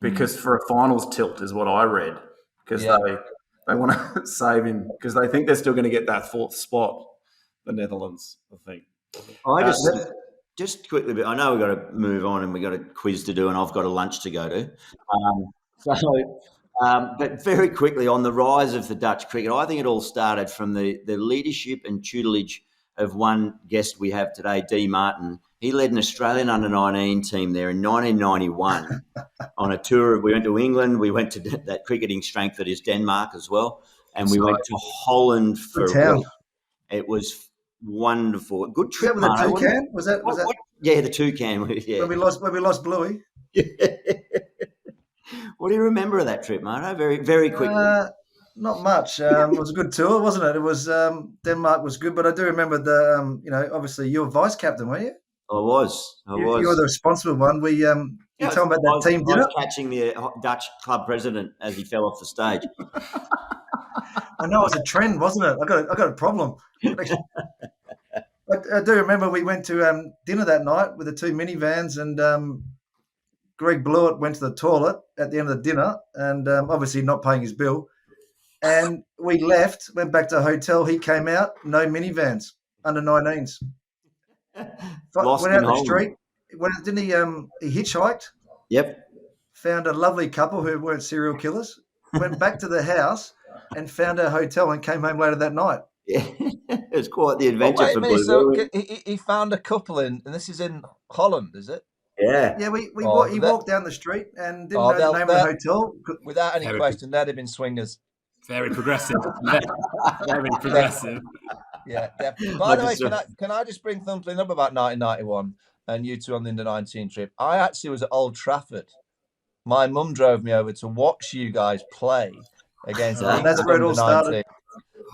because for a finals tilt is what I read, because they want to save him because they think they're still going to get that fourth spot, the Netherlands, I think. Just quickly, but I know we've got to move on and we've got a quiz to do and I've got a lunch to go to. But very quickly on the rise of the Dutch cricket, I think it all started from the leadership and tutelage of one guest we have today, Damien Martin. He led an Australian under-19 team there in 1991 on a tour. We went to England. We went to that cricketing strength that is Denmark as well. And we went to Holland for a week. It was wonderful. Good trip. Was that with the toucan? Was that? Yeah, the toucan. Yeah. When we lost Bluey. What do you remember of that trip, Marto? Very, very quickly. Not much. It was a good tour, wasn't it? It was Denmark was good, but I do remember obviously you were vice captain, weren't you? I was. You were the responsible one. You told me about that team dinner. I was catching the Dutch club president as he fell off the stage. I know it was a trend, wasn't it? I got a problem. I do remember we went to dinner that night with the two minivans, and Greg Blewett went to the toilet at the end of the dinner, and obviously not paying his bill. And we left, went back to a hotel. He came out, no minivans, under 19s. Went out the street. Didn't he? He hitchhiked. Yep. Found a lovely couple who weren't serial killers. Went back to the house and found a hotel and came home later that night. Yeah, it was quite the adventure for Blue. So he found a couple and this is in Holland, is it? Yeah. Yeah, he walked down the street and didn't know the name of the hotel. Without any question, they'd have been swingers. Very progressive. Very progressive. Yeah, definitely. By the way, can I just bring something up about 1991 and you two on the under-19 trip? I actually was at Old Trafford. My mum drove me over to watch you guys play against that's where it all started.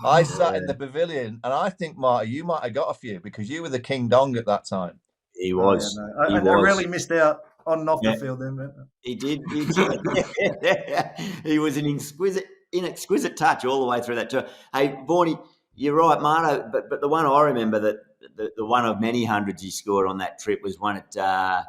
I sat in the pavilion, and I think, Marty, you might have got a few because you were the King Dong at that time. He was. I really missed out on and off the field then. He did. He was an exquisite touch all the way through that tour. Hey, Vaughnie, you're right, Marto, but the one I remember, that the one of many hundreds he scored on that trip was one at down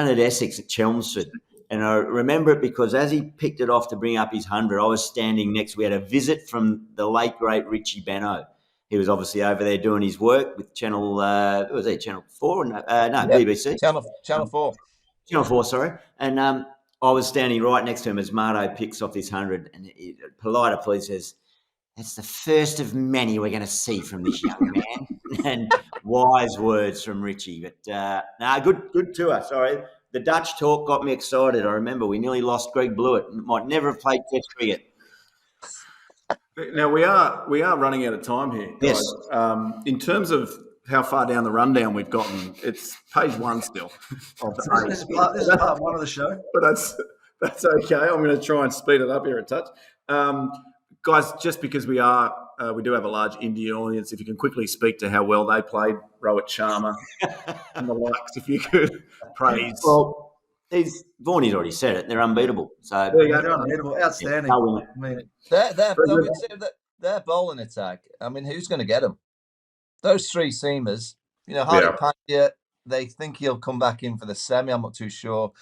at Essex at Chelmsford. And I remember it because as he picked it off to bring up his 100, I was standing next. We had a visit from the late, great Richie Benno. He was obviously over there doing his work with Channel, was it Channel 4? BBC. Channel 4. Channel 4, sorry. And I was standing right next to him as Marto picks off his 100. And polite please says, "That's the first of many we're going to see from this young man." And wise words from Richie. But good tour, sorry. The Dutch talk got me excited. I remember we nearly lost Greg Blewett. Might never have played Test cricket. Now we are running out of time here, guys. Yes. In terms of how far down the rundown we've gotten, it's page 1 still. This is part 1 of the show. But that's okay. I'm going to try and speed it up here a touch. Guys, just because we do have a large Indian audience, if you can quickly speak to how well they played, Rohit Sharma and the likes, if you could praise. Well, Vaughnie's already said it. They're unbeatable. So they're unbeatable, outstanding. Their bowling attack. I mean, who's going to get them? Those three seamers. Hardik Pandya. They think he'll come back in for the semi. I'm not too sure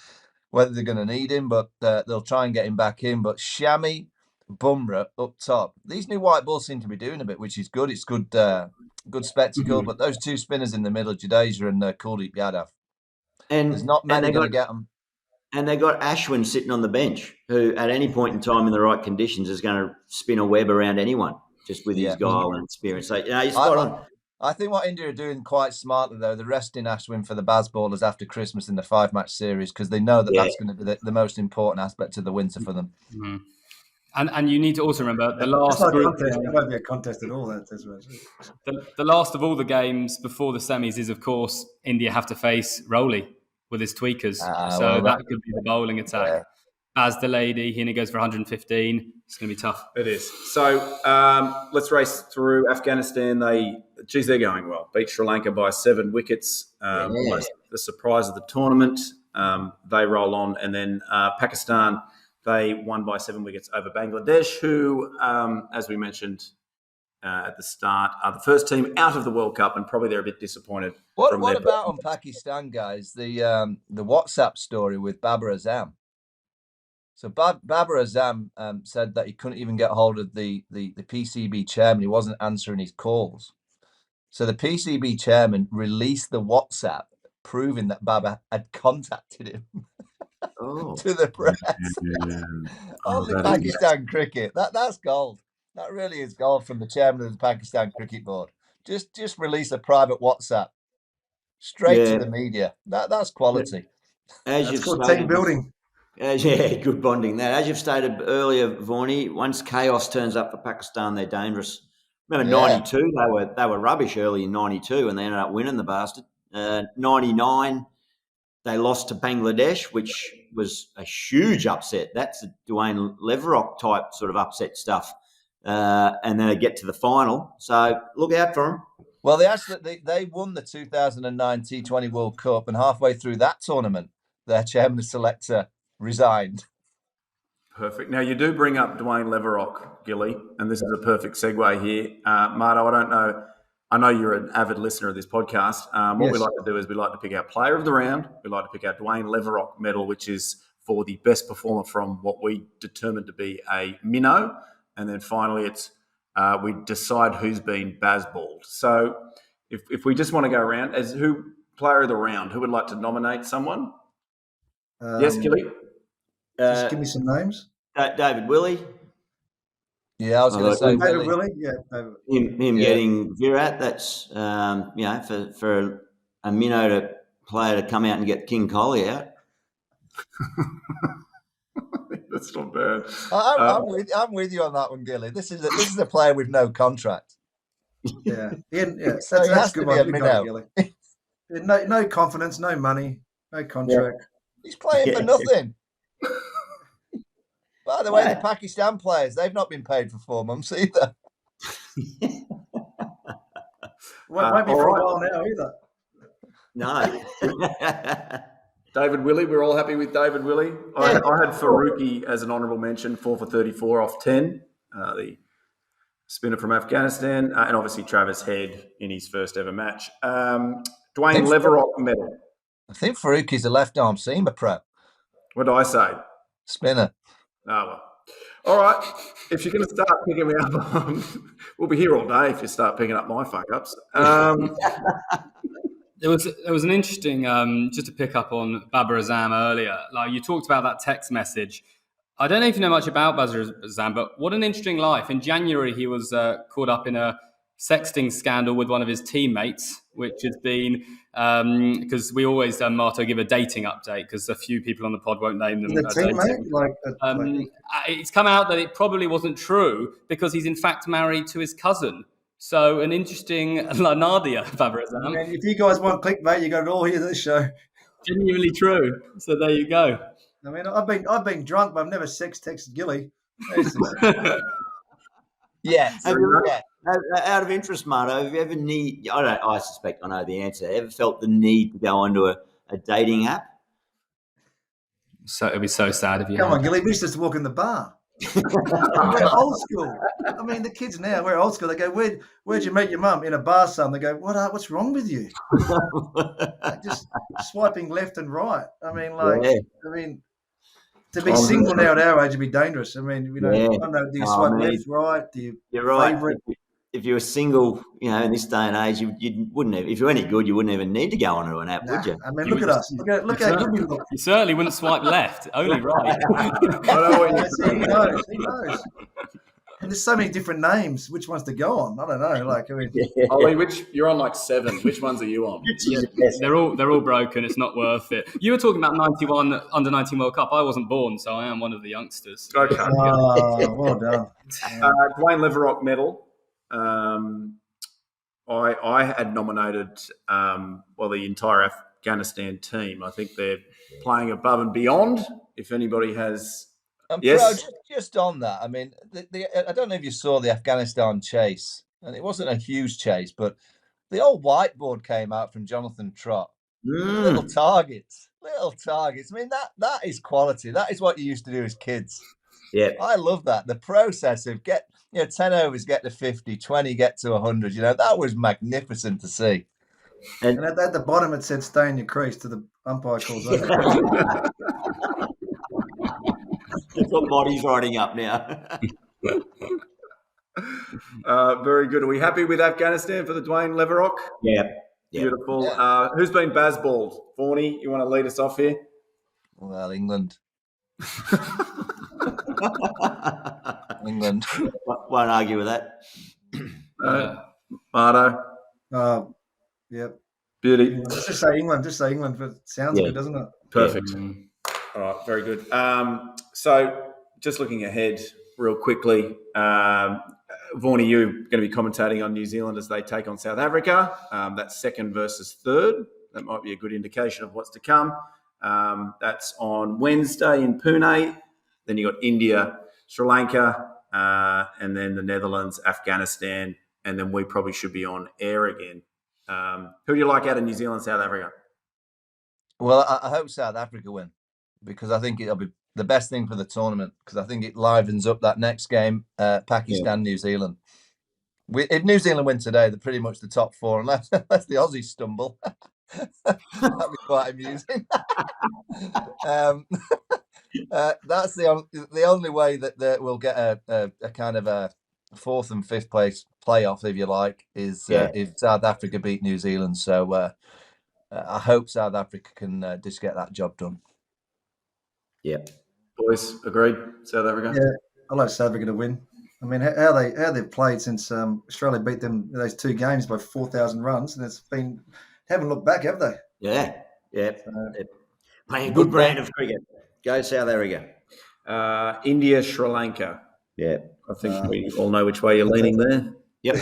whether they're going to need him, but they'll try and get him back in. But Shami, Bumrah up top. These new white balls seem to be doing a bit, which is good. It's good spectacle. But those two spinners in the middle, Jadeja and Kuldeep Yadav, and there's not many going to get them. And they got Ashwin sitting on the bench, who at any point in time in the right conditions is going to spin a web around anyone just with his guile and experience. So he's spot on. I think what India are doing quite smartly, though, they're resting Ashwin for the Bazballers after Christmas in the 5-match series because they know that's going to be the most important aspect of the winter for them. Mm-hmm. And you need to also remember the last group. It won't be a contest at all. The last of all the games before the semis is, of course, India have to face Rowley with his tweakers. That could be the bowling attack. Yeah. As the lady, he only goes for 115. It's going to be tough. It is. So let's race through Afghanistan. They're going well. Beat Sri Lanka by 7 wickets. the surprise of the tournament. They roll on, and then Pakistan, they won by 7 wickets over Bangladesh, who, as we mentioned at the start, are the first team out of the World Cup, and probably they're a bit disappointed. What about on Pakistan, guys? The WhatsApp story with Babar Azam. So Babar Azam said that he couldn't even get hold of the PCB chairman. He wasn't answering his calls. So the PCB chairman released the WhatsApp proving that Babar had contacted him to the press. Only Pakistan cricket. That's gold. That really is gold from the chairman of the Pakistan Cricket Board. Just release a private WhatsApp straight to the media. That's quality. As It's you've called stated, team building. good bonding. That, as you've stated earlier, Vaughnie, once chaos turns up for Pakistan, they're dangerous. Remember, 92, they were rubbish early in 92, and they ended up winning the bastard. 99, they lost to Bangladesh, which was a huge upset. That's a Dwayne Leverock type sort of upset stuff. And then they get to the final. So look out for them. Well, they won the 2009 T20 World Cup, and halfway through that tournament, their chairman and selector resigned. Perfect. Now, you do bring up Dwayne Leverock, Gilly, and this is a perfect segue here. Marto, I don't know. I know you're an avid listener of this podcast. What we like to do is we like to pick our player of the round. We like to pick our Dwayne Leverock medal, which is for the best performer from what we determined to be a minnow. And then finally, it's we decide who's been Bazballed. So if we just want to go around, as who player of the round, who would like to nominate someone? Yes, Gilly? Just give me some names. David Willey. Yeah, I was going to say David Willie. Willey. Yeah, David. Him getting Virat. That's for a minnow player to come out and get King Kohli out. That's not bad. I'm with you on that one, Gilly. This is a player with no contract. Yeah. So he has good to one. be a Good minnow. Gilly. No confidence, no money, no contract. He's playing for nothing. By the way, the Pakistan players, they've not been paid for 4 months either. Won't be for a while now either. No. David Willey, we're all happy with David Willey. I had Faruqi as an honourable mention, 4 for 34 off 10, the spinner from Afghanistan, and obviously Travis Head in his first ever match. Dwayne Leverock medal. I think Faruqi's a left-arm seamer prep. What do I say? Spinner. Oh, well. All right. If you're going to start picking me up, we'll be here all day if you start picking up my fuck-ups. There was an interesting, just to pick up on Babar Azam earlier, like you talked about that text message. I don't know if you know much about Babar Azam, but what an interesting life. In January, he was caught up in a sexting scandal with one of his teammates, which has been, because we always, Marto, give a dating update, because a few people on the pod won't name them. It's come out that it probably wasn't true, because he's in fact married to his cousin. So an interesting Nadia, Babar Azam. And if you guys want clickbait, you got it all here this show. Genuinely true. So there you go. I mean, I've been drunk, but I've never sex texted Gilly. Yes. Out of interest, Marto, have you ever I suspect I know the answer. Ever felt the need to go onto a dating app? So it'd be so sad if you Come on, Gilly, we used to walk in the bar. We're old school. I mean, the kids now, we're old school. They go, where'd you meet your mum? In a bar, son. They go, what's wrong with you? Just swiping left and right. I mean, to be single now at our age would be dangerous. I mean, I don't know, do you swipe left, right? You're right. Favorite? If you were single, in this day and age, you wouldn't have, if you're any good, you wouldn't even need to go onto an app, would you? I mean, look at us. Look how good we look. You certainly wouldn't swipe left, only right. He knows. And there's so many different names. Which ones to go on? I don't know. Ollie, you're on like 7. Which ones are you on? Yeah, they're all broken. It's not worth it. You were talking about 91 under 19 World Cup. I wasn't born, so I am one of the youngsters. Okay. Well done. Dwayne Leverock medal. I had nominated the entire Afghanistan team. I think they're playing above and beyond. If anybody has, yes, Bro, just on that. I mean, I don't know if you saw the Afghanistan chase, and it wasn't a huge chase, but the old whiteboard came out from Jonathan Trott. Little targets. I mean, that is quality. That is what you used to do as kids. Yeah. I love that. The process of 10 overs, get to 50, 20, get to 100. That was magnificent to see. And at the bottom it said "Stay in your crease" to the umpire calls over. That's what Body's writing up now. Very good. Are we happy with Afghanistan for the Dwayne Leverock? Yeah. Beautiful. Yeah. Who's been Bazballed? Vaughnie, you want to lead us off here? Well, England. England. Won't argue with that. Marto? Yep. Beauty. Just say England. But it sounds good, doesn't it? Perfect. All right, very good. So just looking ahead real quickly, Vaughnie, you're going to be commentating on New Zealand as they take on South Africa. That's second versus third. That might be a good indication of what's to come. That's on Wednesday in Pune. Then you got India, Sri Lanka, and then the Netherlands, Afghanistan, and then we probably should be on air again. Who do you like out of New Zealand, South Africa? Well, I hope South Africa win, because I think it'll be the best thing for the tournament, because I think it livens up that next game, Pakistan, New Zealand. If New Zealand win today, they're pretty much the top four, unless the Aussies stumble. That'd be quite amusing. That's the only way that we'll get a kind of a fourth and fifth place playoff, if you like, is if South Africa beat New Zealand. So I hope South Africa can just get that job done. Yeah. Boys, agreed? South Africa? Yeah, I like South Africa to win. I mean, how they've played since Australia beat them those two games by 4,000 runs, and haven't looked back, have they? Yeah. Playing a good brand of cricket. Go South Africa. India, Sri Lanka. Yeah. I think we all know which way you're leaning there. Yep.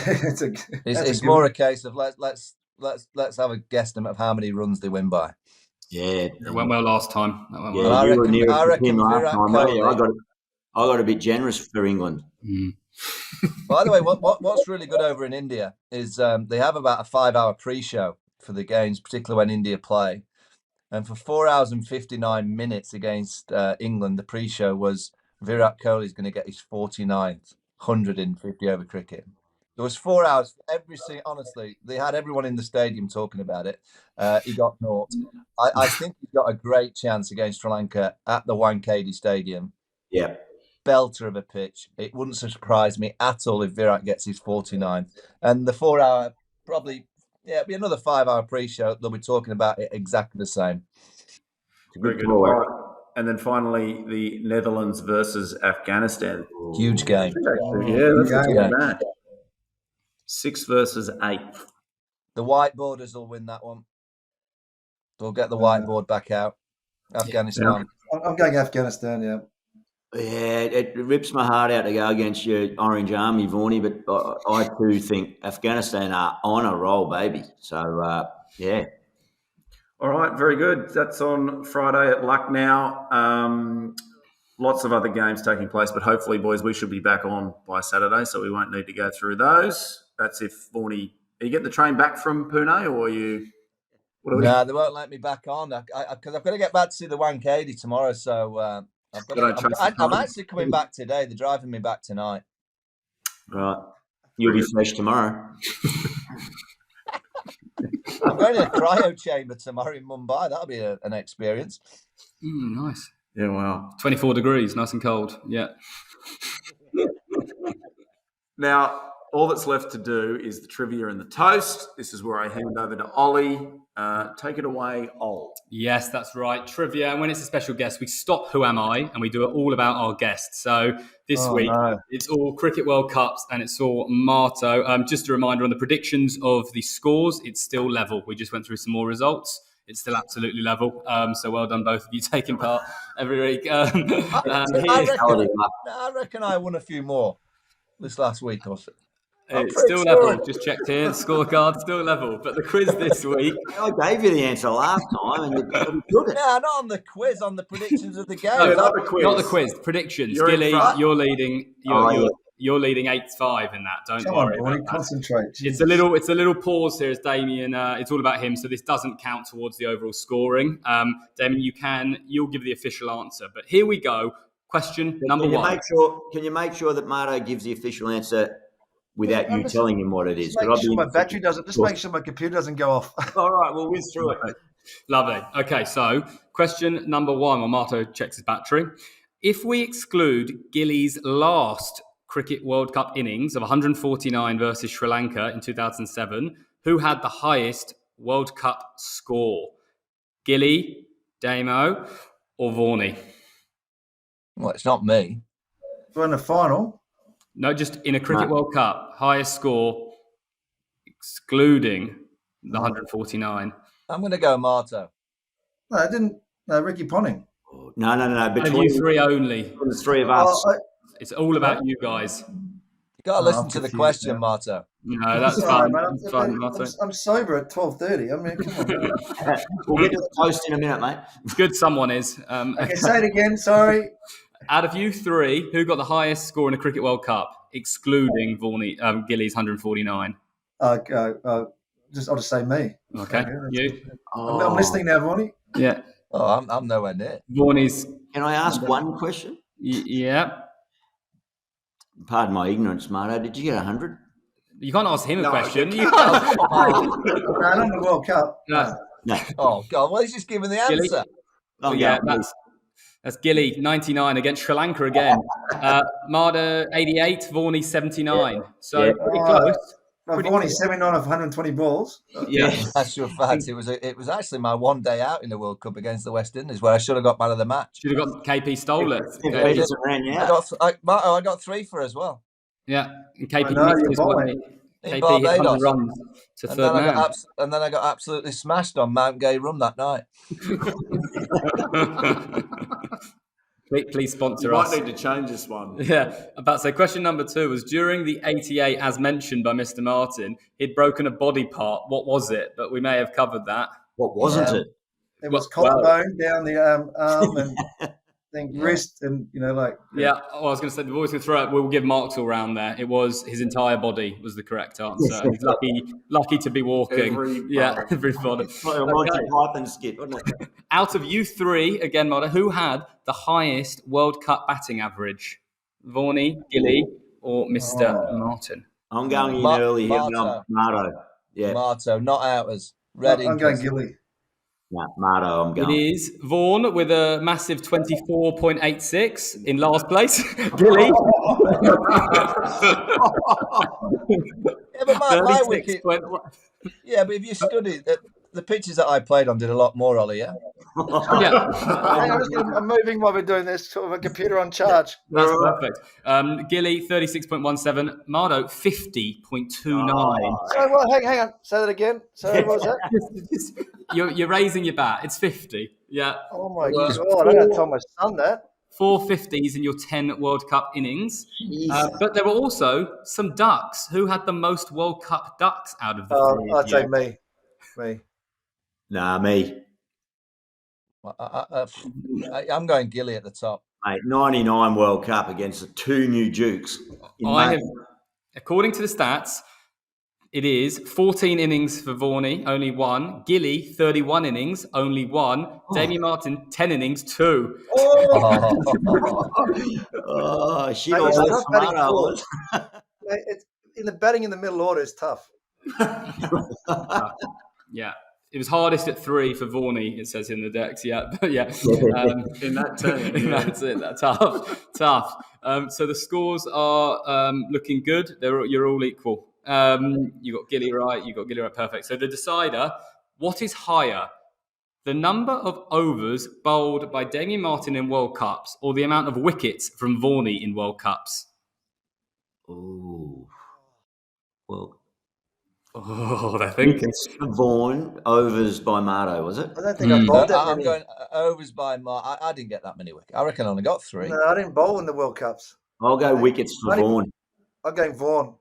It's more a case of let's have a guesstimate of how many runs they win by. Yeah. It went well last time. That went Yeah, well. I reckon last Virat time. Kohli. I got a bit generous for England. By the way, what's really good over in India is they have about a 5-hour pre-show for the games, particularly when India play. And for 4 hours and 59 minutes against England, the pre-show was Virat Kohli is going to get his 49th 150 over cricket. There was 4 hours. Honestly, they had everyone in the stadium talking about it. He got naught. I think he's got a great chance against Sri Lanka at the Wankhede Stadium. Yeah. Belter of a pitch. It wouldn't surprise me at all if Virat gets his 49th. And the 4 hour, probably, it'll be another 5 hour pre-show. They'll be talking about it exactly the same. Very good. All right. And then finally, the Netherlands versus Afghanistan. Huge game. Yeah, that's a good match. 6 versus 8. The whiteboarders will win that one. They'll get the whiteboard back out. Afghanistan. I'm going Afghanistan, yeah. Yeah, it rips my heart out to go against your Orange Army, Vaughnie, but I too think Afghanistan are on a roll, baby. So, yeah. All right, very good. That's on Friday at Lucknow. Lots of other games taking place, but hopefully, boys, we should be back on by Saturday, so we won't need to go through those. That's if Vaughnie... Are you getting the train back from Pune, or are you... No, they won't let me back on, because I've got to get back to see the Wankhede tomorrow, so... I'm actually coming back today. They're driving me back tonight. Right. You'll be fresh tomorrow. I'm going to a cryo chamber tomorrow in Mumbai. That'll be an experience. Nice. Yeah, wow. 24 degrees, nice and cold. Yeah. Now, all that's left to do is the trivia and the toast. This is where I hand over to Ollie. Take it away, Ol. Yes, that's right. Trivia. And when it's a special guest, we stop Who Am I? And we do it all about our guests. So this week, it's all Cricket World Cups and it's all Marto. Just a reminder on the predictions of the scores, it's still level. We just went through some more results. It's still absolutely level. So well done, both of you, taking part every week. I reckon I won a few more this last week or so. It's still level. Just checked here. Scorecard still level. But the quiz this week. I gave you the answer last time, and you took it. No, not on the quiz. On the predictions of the game. Not the quiz. Not the quiz. Predictions. You're Gilly, you're leading. You're leading 8-5 in that. Don't Come worry on, Bonnie, about that. concentrate. It's a little pause here as Damien. It's all about him, so this doesn't count towards the overall scoring. Damien, you'll give the official answer, but here we go. Question number one. Can you make sure that Marto gives the official answer without you telling him what it is? Just make sure my battery doesn't. Just make sure my computer doesn't go off. All right, we'll whiz through it. Lovely. Okay, so question number one. While Marto checks his battery, if we exclude Gilly's last Cricket World Cup innings of 149 versus Sri Lanka in 2007, who had the highest World Cup score? Gilly, Damo, or Vaughan? Well, it's not me. So in the final, No, just in a Cricket World Cup, highest score, excluding the 149. I'm going to go Marto. no, I didn't. No, Ricky Ponting. No. And you three only. the three of us. It's all about you guys. You got to listen to the question, Marto. No, that's Sorry, fine. mate, That's fine, Marto. I'm sober at 12:30. I mean, come on. We'll get to the toast in a minute, mate. It's good someone is. Okay, say it again. Sorry. Out of you three, who got the highest score in a Cricket World Cup, excluding Gilly's 149? I'll just say me. Okay, you? I'm listening now, Vonnie. Yeah. Oh, I'm nowhere near. Vaughan's, Can I ask one question? yeah. Pardon my ignorance, Marto. Did you get 100? You can't ask him a question. No, not the World Cup. No. No. Oh, God. Well, he's just giving the Gilly? answer. Oh, Yeah, yeah. that's Gilly, 99 against Sri Lanka again. Marta, 88, Vaughan, 79. So Yeah. pretty close. Vonnie, 79 of 120 balls. Yeah. That's your fact. It was actually my one day out in the World Cup against the West Indies where I should have got man of the match. Should have got KP stole it. Peters ran out. I got 3 for as well. Yeah, and KP I know, missed you're his one. balling. In KP hit Barbados. 100 runs to And third man. then I got absolutely smashed on Mount Gay Rum that night. Please sponsor You us. might need to change this one. Yeah, about to say question number 2 was during the 88, as mentioned by Mr. Martin, he'd broken a body part. What was it? But we may have covered that. What wasn't Yeah. it? It was Well- collarbone down the arm and then wrist and, Yeah, I was going to say, the voice going to throw it, we'll give marks all round there. It was his entire body was the correct answer. He's lucky to be walking. Everybody. Like a Monty Python skit, wasn't it? Out of you three, again, Marta, who had the highest World Cup batting average? Vaughan, Gilly, or Mr. Martin? I'm going in Mar- early here, but Marto. I'm Marto. Yeah, Marto, not outers. Red I'm going Inkers. Gilly. no, Marto, I'm It going. is Vaughan with a massive 24.86 in last place. Gilly. Yeah, but my 36 wicket. point- Yeah, but if you study the pitches that I played on, did a lot more, Ollie. Yeah. Yeah, Hang on, I'm moving while we're doing this. Sort of a computer on charge. that's perfect. Gilly, 36.17. Marto, 50.29. So, well, hang on. Say that again. So, what was that? You're raising your bat. It's 50. Yeah. Oh, my God. I don't have to tell my son that. 4 50s in your 10 World Cup innings. But there were also some ducks. Who had the most World Cup ducks out of the three of I'd say you? me. Me. Nah, me. I'm going Gilly at the top. Mate, 99 World Cup against the 2 new Dukes. According to the stats, it is 14 innings for Vaughan, only 1. Gilly, 31 innings, only 1. Damien Martin, 10 innings, 2. Oh, shit. Mate, all it's that tough batting Marto forward. was. Mate, the batting in the middle order is tough. Yeah. It was hardest at 3 for Vaughan, it says in the decks. Yeah. But yeah. In that team. That's it. That's tough. So the scores are looking good. You're all equal. You got Gilly right. You got Gilly right. Perfect. So the decider, what is higher? The number of overs bowled by Damien Martin in World Cups or the amount of wickets from Vaughan in World Cups? Ooh. Well, I think wickets for Vaughan, overs by Marto, was it? I don't think I bowled that I'm many. going overs by Mark. I didn't get that many wickets. I reckon I only got 3. No, I didn't bowl in the World Cups. I'll go wickets for Vaughan. I'm going Vaughan.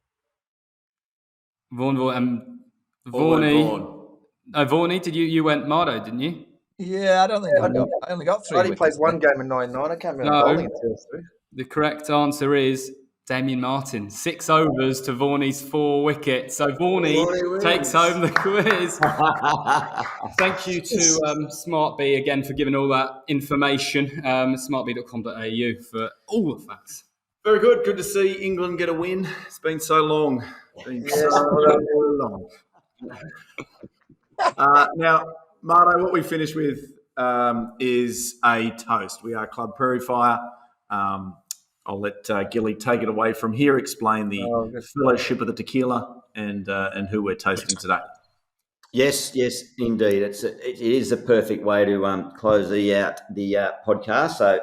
Vaughan. Vaughan. Did you went Marto, didn't you? Yeah, I don't think I only got 3 I only wickets. played one game in 99. I can't remember No. bowling until 3. The correct answer is Damien Martin, 6 overs to Vaughany's 4 wickets. So Vaughany takes home the quiz. Thank you to Smart B again for giving all that information. Smartb.com.au for all the facts. Very good. Good to see England get a win. It's been so long. Long. Now, Marto, what we finish with is a toast. We are Club Prairie Fire. I'll let Gilly take it away from here, explain the fellowship of the tequila and who we're toasting today. Yes, indeed. It is a perfect way to close the podcast.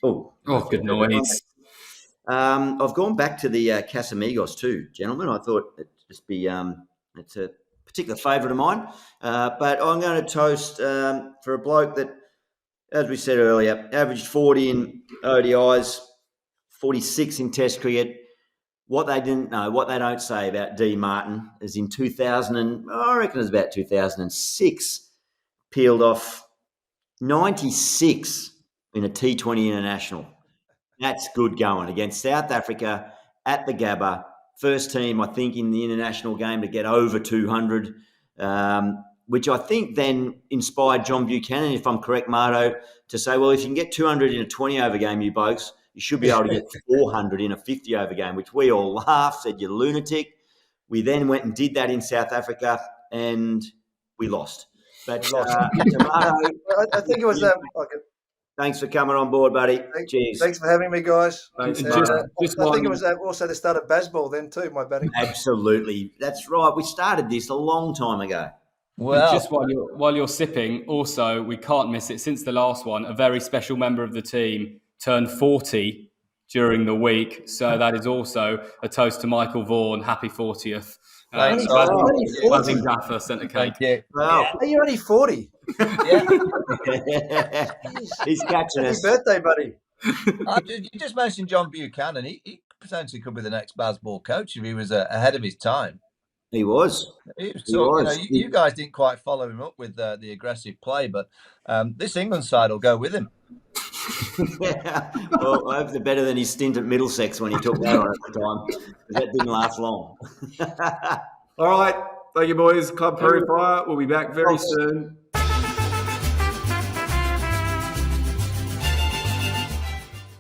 So, good noise. I've gone back to the Casamigos too, gentlemen. I thought it'd just be it's a particular favourite of mine. But I'm going to toast for a bloke that, as we said earlier, averaged 40 in ODIs, 46 in Test cricket. What they didn't know, what they don't say about D. Martin is in 2000, I reckon it was about 2006, peeled off 96 in a T20 international. That's good going against South Africa at the Gabba. First team, I think, in the international game to get over 200, which I think then inspired John Buchanan, if I'm correct, Marto, to say, well, if you can get 200 in a 20-over game, you blokes, you should be able to get 400 in a 50-over game, which we all laughed, said, you're lunatic. We then went and did that in South Africa, and we lost. But Marto, I think it was thanks for coming on board, buddy. Cheers. Thanks for having me, guys. Thanks, I think it was also the start of Bazballed then too, my batting. Absolutely. That's right. We started this a long time ago. Well, just while you're sipping, also, we can't miss it. Since the last one, a very special member of the team turned 40 during the week. So that is also a toast to Michael Vaughan. Happy 40th. Buzzing Gaffer sent a cake. Wow. Are you only 40? Yeah. He's catching us. Happy birthday, buddy. You just mentioned John Buchanan. He potentially could be the next Bazball coach if he was ahead of his time. He was. You guys didn't quite follow him up with the aggressive play, but this England side will go with him. Well, I hope they're better than his stint at Middlesex when he took that on at the time, because that didn't last long. All right. Thank you, boys. Club Prairie Fire. We'll be back very soon.